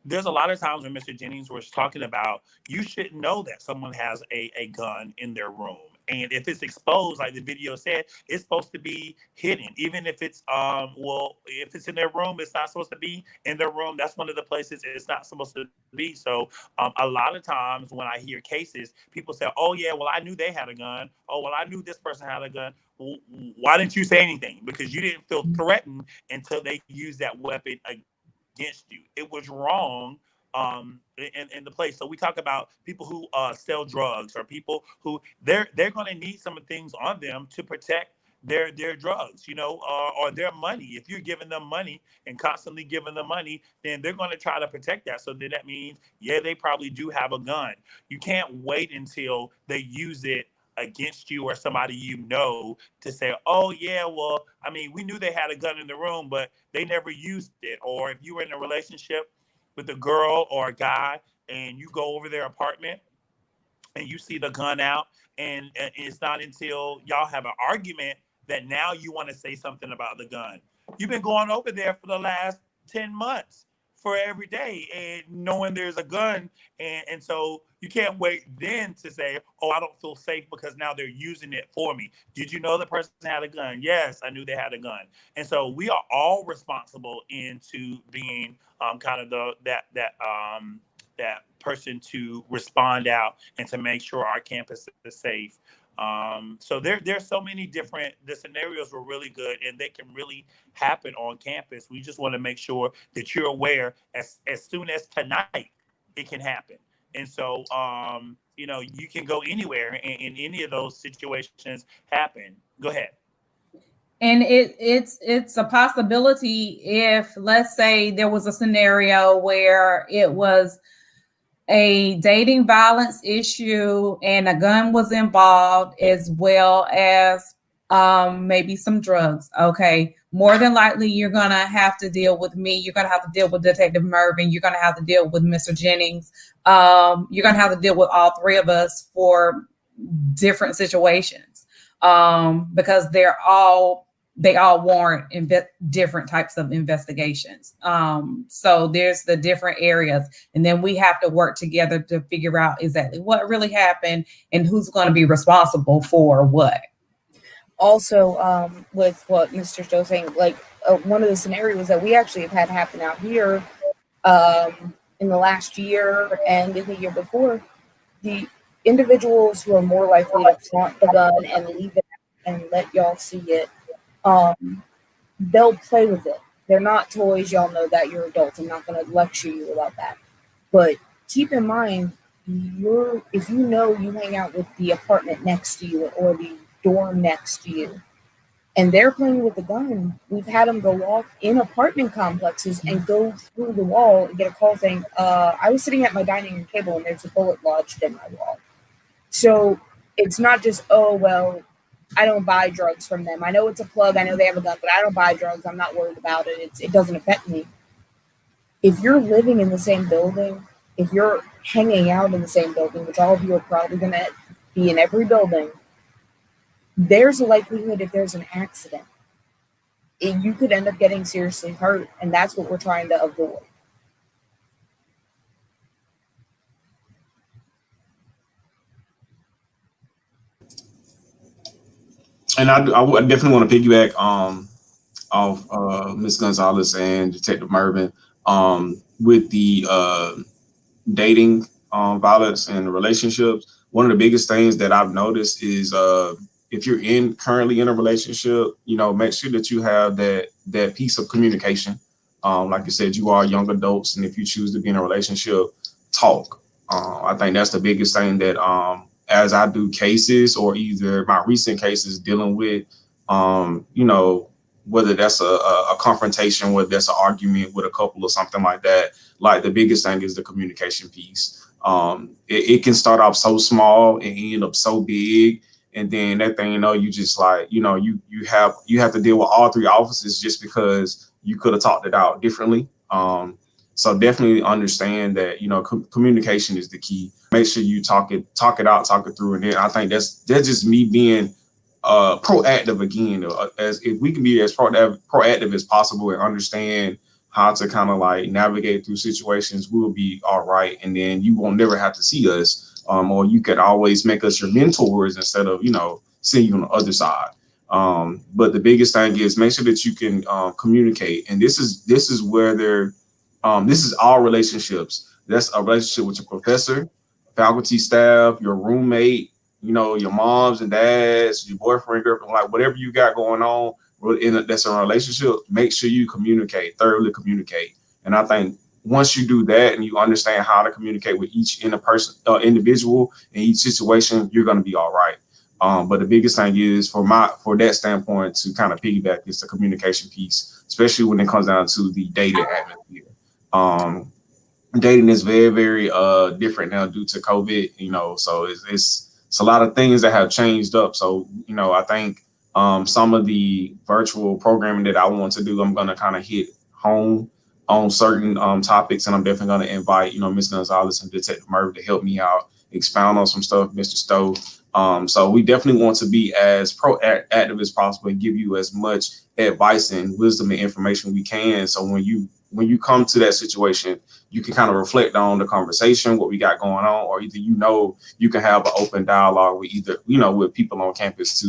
[SPEAKER 1] There's a lot of times when Mr. Jennings was talking about, you should know that someone has a gun in their room. And if it's exposed, like the video said, it's supposed to be hidden. Even if it's, if it's in their room, it's not supposed to be in their room. That's one of the places it's not supposed to be. So a lot of times when I hear cases, people say, oh yeah, well, I knew they had a gun. Oh, well, I knew this person had a gun. Well, why didn't you say anything? Because you didn't feel threatened until they used that weapon against you. It was wrong in the place. So we talk about people who sell drugs, or people who they're going to need some things on them to protect their drugs, or their money. If you're giving them money and constantly giving them money, then they're going to try to protect that. So then that means, yeah, they probably do have a gun. You can't wait until they use it against you or somebody to say, oh yeah, well, I mean, we knew they had a gun in the room, but they never used it. Or if you were in a relationship with a girl or a guy and you go over their apartment and you see the gun out, and it's not until y'all have an argument that now you want to say something about the gun. You've been going over there for the last 10 months for every day and knowing there's a gun. And so you can't wait then to say, oh, I don't feel safe because now they're using it for me. Did you know the person had a gun? Yes, I knew they had a gun. And so we are all responsible into being kind of that person to respond out and to make sure our campus is safe. So there's so many the scenarios were really good and they can really happen on campus. We just want to make sure that you're aware as soon as tonight, it can happen. And so, you can go anywhere and any of those situations happen. Go ahead.
[SPEAKER 4] And it's a possibility if, let's say, there was a scenario where it was a dating violence issue and a gun was involved, as well as maybe some drugs. Okay, more than likely you're gonna have to deal with me. You're gonna have to deal with Detective Mervin. You're gonna have to deal with Mr. Jennings. You're gonna have to deal with all three of us for different situations because they all warrant different types of investigations. So there's the different areas, and then we have to work together to figure out exactly what really happened and who's going to be responsible for what.
[SPEAKER 3] Also, with what Mr. Stowe saying, one of the scenarios that we actually have had happen out here in the last year and in the year before, the individuals who are more likely to flaunt the gun and leave it and let y'all see it, they'll play with it. They're not toys. Y'all know that. You're adults. I'm not going to lecture you about that. But keep in mind, if you hang out with the apartment next to you or the dorm next to you, and they're playing with the gun, we've had them go off in apartment complexes and go through the wall and get a call saying, I was sitting at my dining room table and there's a bullet lodged in my wall. So it's not just, oh, well, I don't buy drugs from them. I know it's a plug. I know they have a gun, but I don't buy drugs. I'm not worried about it. It doesn't affect me. If you're living in the same building, if you're hanging out in the same building, which all of you are probably going to be in every building, there's a likelihood if there's an accident, you could end up getting seriously hurt. And that's what we're trying to avoid.
[SPEAKER 2] And I would definitely want to piggyback off Ms. Gonzalez and Detective Mervin with the dating violence and relationships. One of the biggest things that I've noticed is if you're currently in a relationship, make sure that you have that piece of communication. Like you said, you are young adults, and if you choose to be in a relationship, talk. I think that's the biggest thing that as I do cases, or either my recent cases dealing with, whether that's a confrontation, whether that's an argument with a couple or something like that, like the biggest thing is the communication piece. It can start off so small and end up so big. And then that thing, you just you have to deal with all three officers just because you could have talked it out differently. So definitely understand that, communication is the key. Make sure you talk it out, talk it through. And then I think that's just me being proactive again. As if we can be as proactive as possible and understand how to kind of navigate through situations, we'll be all right. And then you won't never have to see us, or you could always make us your mentors instead of, seeing you on the other side. But the biggest thing is make sure that you can communicate. And this is where this is all relationships. That's a relationship with your professor, faculty, staff, your roommate, your moms and dads, your boyfriend, girlfriend, whatever you got going on that's a relationship. Make sure you thoroughly communicate. And I think once you do that and you understand how to communicate with each individual in each situation, you're going to be all right. But the biggest thing is for that standpoint to kind of piggyback is the communication piece, especially when it comes down to the dating atmosphere. Dating is very, very different now due to COVID, so it's a lot of things that have changed up. So, I think some of the virtual programming that I want to do, I'm going to kind of hit home on certain topics, and I'm definitely going to invite, Ms. Gonzalez and Detective Murphy to help me out, expound on some stuff, Mr. Stowe. So we definitely want to be as proactive as possible and give you as much advice and wisdom and information we can. So when you come to that situation, you can kind of reflect on the conversation, what we got going on, or either you can have an open dialogue with with people on campus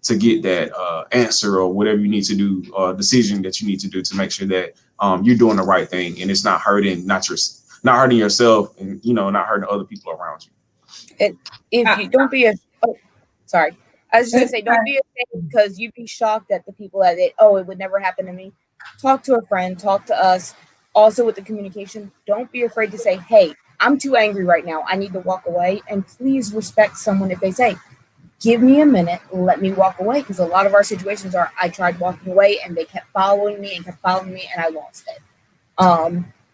[SPEAKER 2] to get that answer or whatever you need to do, decision that you need to do to make sure that you're doing the right thing and it's not hurting yourself and not hurting other people around you.
[SPEAKER 3] And if you don't be sorry. I was just gonna say, don't be ashamed, because you'd be shocked at the people that it would never happen to me. Talk to a friend, talk to us. Also with the communication, don't be afraid to say, hey, I'm too angry right now, I need to walk away. And please respect someone if they say, give me a minute, let me walk away. Because a lot of our situations are, I tried walking away and they kept following me and I lost it.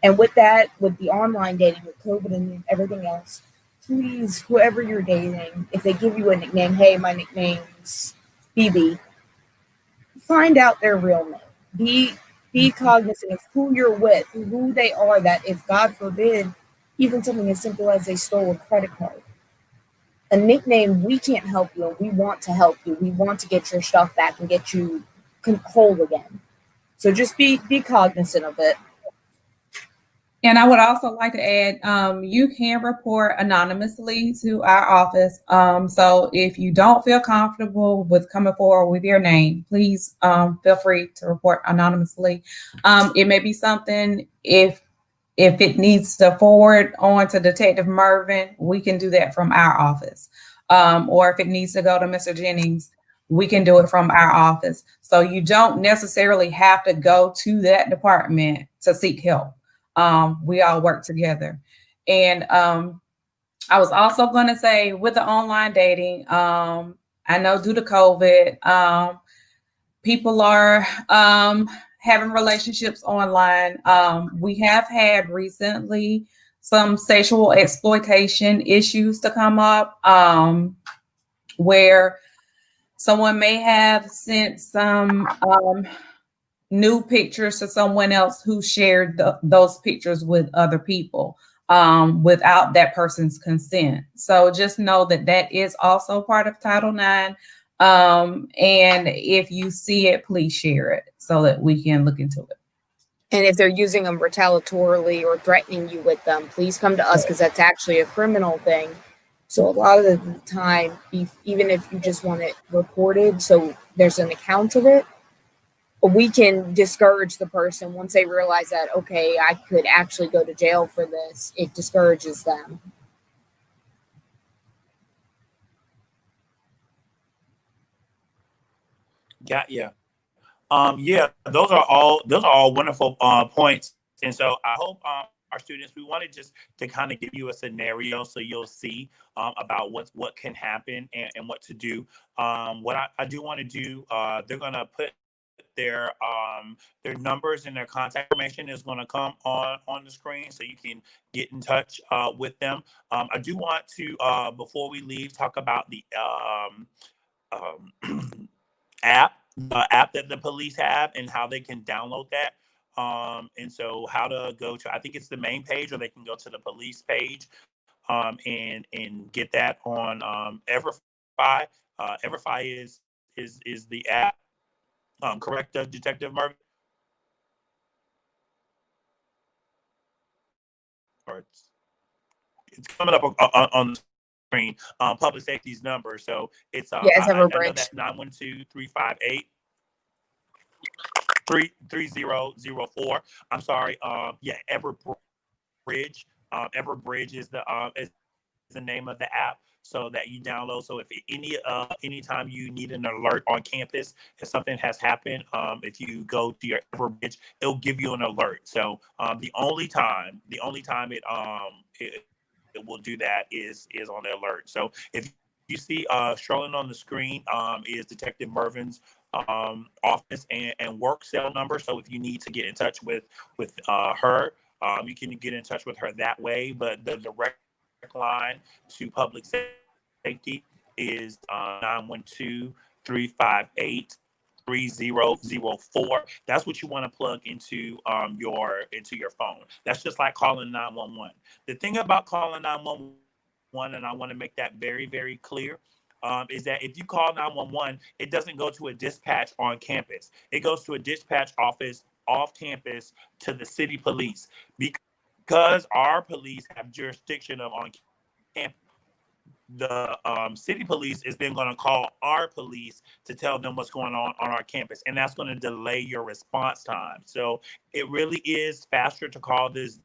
[SPEAKER 3] And with that, with the online dating, with COVID and everything else, please, whoever you're dating, if they give you a nickname, hey, my nickname's BB, find out their real name. Be cognizant of who you're with, who they are, that if, God forbid, even something as simple as they stole a credit card. A nickname, we can't help you, and we want to help you. We want to get your stuff back and get you whole again. So just be cognizant of it.
[SPEAKER 4] And I would also like to add, you can report anonymously to our office. So if you don't feel comfortable with coming forward with your name, please feel free to report anonymously. It may be something, if it needs to forward on to Detective Mervin, we can do that from our office. Or if it needs to go to Mr. Jennings, we can do it from our office. So you don't necessarily have to go to that department to seek help. We all work together. And I was also going to say, with the online dating, I know due to COVID, people are having relationships online. We have had recently some sexual exploitation issues to come up, where someone may have sent some new pictures to someone else who shared those pictures with other people without that person's consent. So just know that is also part of Title IX. And if you see it, please share it so that we can look into it.
[SPEAKER 3] And if they're using them retaliatorily or threatening you with them, please come to us, because that's actually a criminal thing. So a lot of the time, even if you just want it reported, so there's an account of it, we can discourage the person once they realize that, okay, I could actually go to jail for this. It discourages them.
[SPEAKER 1] Yeah. Yeah, those are all wonderful points. And so I hope our students, we wanted just to kind of give you a scenario so you'll see about what can happen and what to do. What I do want to do, they're going to put their numbers and their contact information is going to come on the screen, so you can get in touch with them. I do want to, before we leave, talk about the app that the police have and how they can download that. And so how to go to, I think it's the main page, or they can go to the police page and get that on Everfi. Everfi is the app. Correct, Detective Murphy? Or it's coming up on the screen. Public safety's number. So it's
[SPEAKER 3] yeah, it's Everbridge.
[SPEAKER 1] I know that's 912-358-3004. I'm sorry. Yeah, Everbridge. Everbridge is the name of the app, so that you download. So if anytime you need an alert on campus, if something has happened, if you go to your Everbridge, it'll give you an alert. So the only time it will do that is on the alert. So if you see strolling on the screen is Detective Mervin's office and work cell number. So if you need to get in touch with her, you can get in touch with her that way. But the direct line to public safety is 912-358-3004. That's what you want to plug into your phone. That's just like calling 911. The thing about calling 911, and I want to make that very, very clear, is that if you call 911, it doesn't go to a dispatch on campus. It goes to a dispatch office off campus to the city police, because our police have jurisdiction on campus. The city police is then going to call our police to tell them what's going on our campus, and that's going to delay your response time. So it really is faster to call this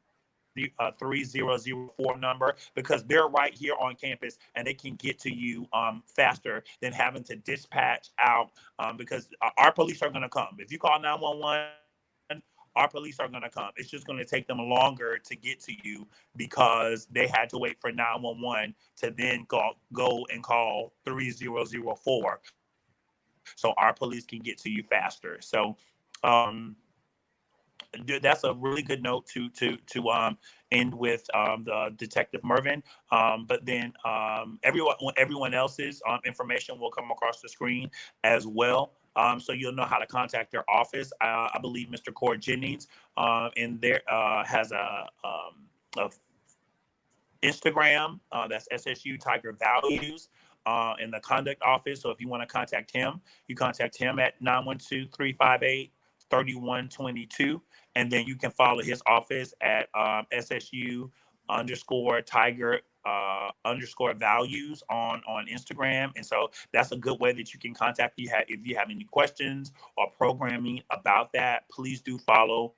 [SPEAKER 1] 3004 number, because they're right here on campus and they can get to you faster than having to dispatch out, because our police are going to come. If you call 911, our police are going to come. It's just going to take them longer to get to you because they had to wait for 911 to then go and call 3004. So our police can get to you faster. So that's a really good note to end with the Detective Mervin. But then everyone else's information will come across the screen as well. So you'll know how to contact their office. I believe Mr. Cord Jennings in there has a Instagram that's SSU Tiger Values in the conduct office. So if you want to contact him, you contact him at 912-358-3122. And then you can follow his office at SSU_Tiger_values on Instagram. And so that's a good way that you can contact me. If you have any questions or programming about that, please do follow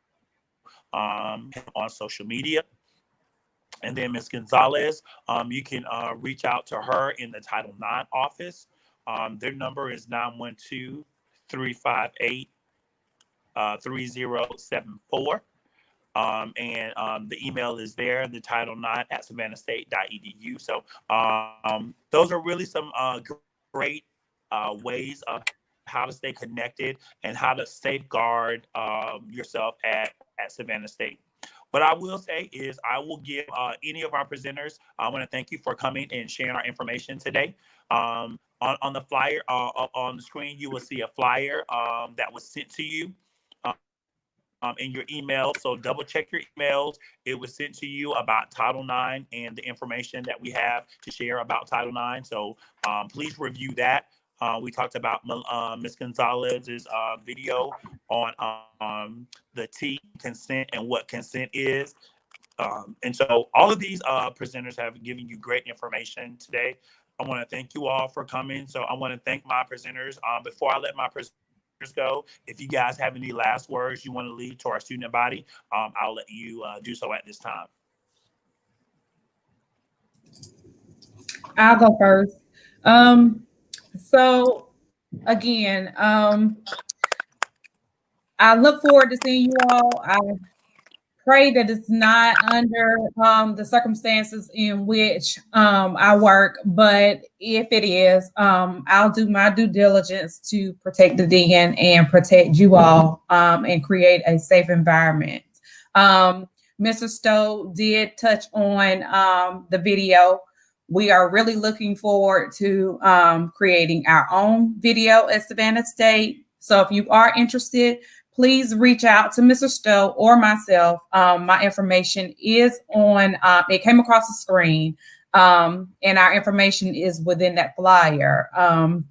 [SPEAKER 1] him on social media. And then Ms. Gonzalez, you can reach out to her in the Title IX office. Their number is 912-358-3074. And the email is there, the Title IX at savannahstate.edu. So those are really some great ways of how to stay connected and how to safeguard yourself at Savannah State. What I will say is I will give any of our presenters, I want to thank you for coming and sharing our information today. On the flyer, on the screen, you will see a flyer that was sent to you in your email. So double check your emails. It was sent to you about Title IX and the information that we have to share about Title IX. So please review that. We talked about Ms. Gonzalez's video on the T consent and what consent is. And so all of these presenters have given you great information today. I want to thank you all for coming. So I want to thank my presenters. Before I let my presenters go, if you guys have any last words you want to leave to our student body, I'll let you do so at this time.
[SPEAKER 4] I'll go first. So again, I look forward to seeing you all. I pray that it's not under the circumstances in which I work, but if it is, I'll do my due diligence to protect the dean and protect you all and create a safe environment. Mr. Stowe did touch on the video. We are really looking forward to creating our own video at Savannah State. So if you are interested, please reach out to Mr. Stowe or myself. My information is on, it came across the screen, and our information is within that flyer. I'm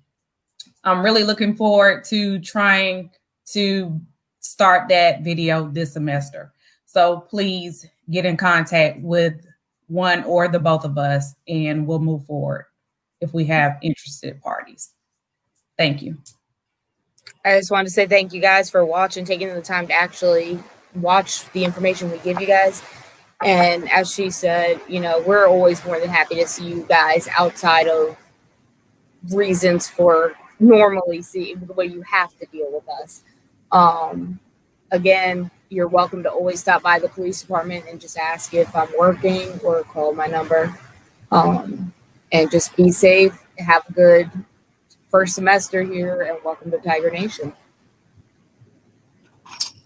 [SPEAKER 4] really looking forward to trying to start that video this semester. So please get in contact with one or the both of us, and we'll move forward if we have interested parties. Thank you.
[SPEAKER 3] I just wanted to say thank you guys for watching, taking the time to actually watch the information we give you guys. And as she said, you know, we're always more than happy to see you guys outside of reasons for normally see the way you have to deal with us. Again, you're welcome to always stop by the police department and just ask if I'm working or call my number. And just be safe. have a good first semester here, and welcome to Tiger Nation.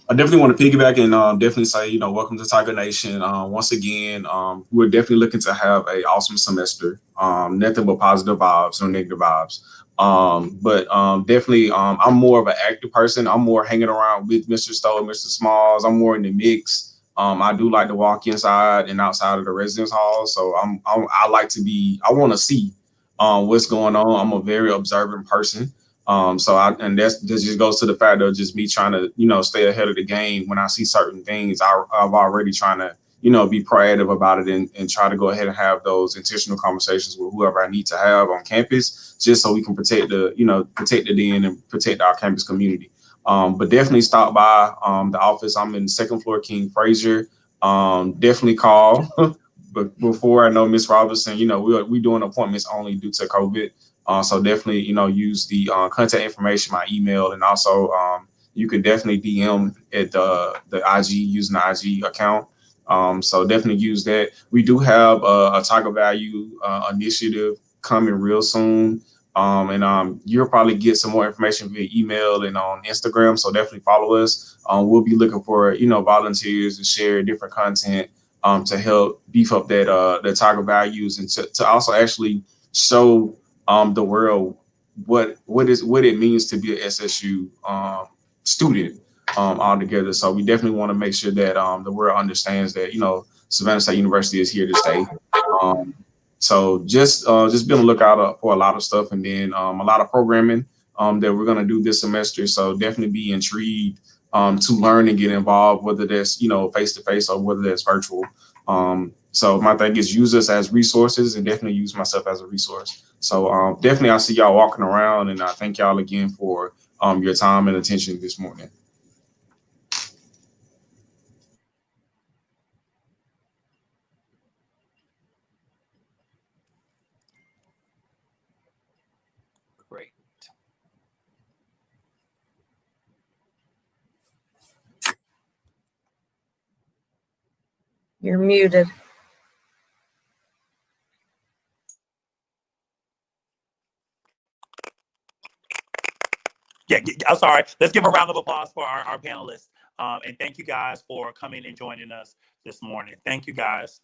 [SPEAKER 2] I definitely want to piggyback and definitely say, you know, welcome to Tiger Nation. Once again, we're definitely looking to have an awesome semester. Nothing but positive vibes, no negative vibes. But definitely, I'm more of an active person. I'm more hanging around with Mr. Stowe, Mr. Smalls. I'm more in the mix. I do like to walk inside and outside of the residence hall. So I like to be. I want to see what's going on. I'm a very observant person. And that just goes to the fact of just me trying to, you know, stay ahead of the game. When I see certain things, I've already trying to, you know, be proactive about it and try to go ahead and have those intentional conversations with whoever I need to have on campus, just so we can protect the den and protect our campus community. But definitely stop by the office. I'm in second floor, King Frazier. Definitely call. But before, I know Miss Robinson, you know, we doing appointments only due to COVID. So definitely, you know, use the contact information, my email, and also you can definitely DM at the IG using the IG account. So definitely use that. We do have a Tiger Value initiative coming real soon. And you'll probably get some more information via email and on Instagram. So definitely follow us. We'll be looking for, you know, volunteers to share different content to help beef up that the Tiger Values and to also actually show the world what it means to be an SSU student altogether. So we definitely want to make sure that the world understands that, you know, Savannah State University is here to stay. So just be on the lookout for a lot of stuff, and then a lot of programming that we're going to do this semester. So definitely be intrigued to learn and get involved, whether that's, you know, face to face or whether that's virtual. So my thing is use us as resources, and definitely use myself as a resource. So definitely I see y'all walking around, and I thank y'all again for your time and attention this morning.
[SPEAKER 1] Great.
[SPEAKER 3] You're muted.
[SPEAKER 1] Yeah, I'm sorry. Let's give a round of applause for our panelists. And thank you guys for coming and joining us this morning. Thank you guys.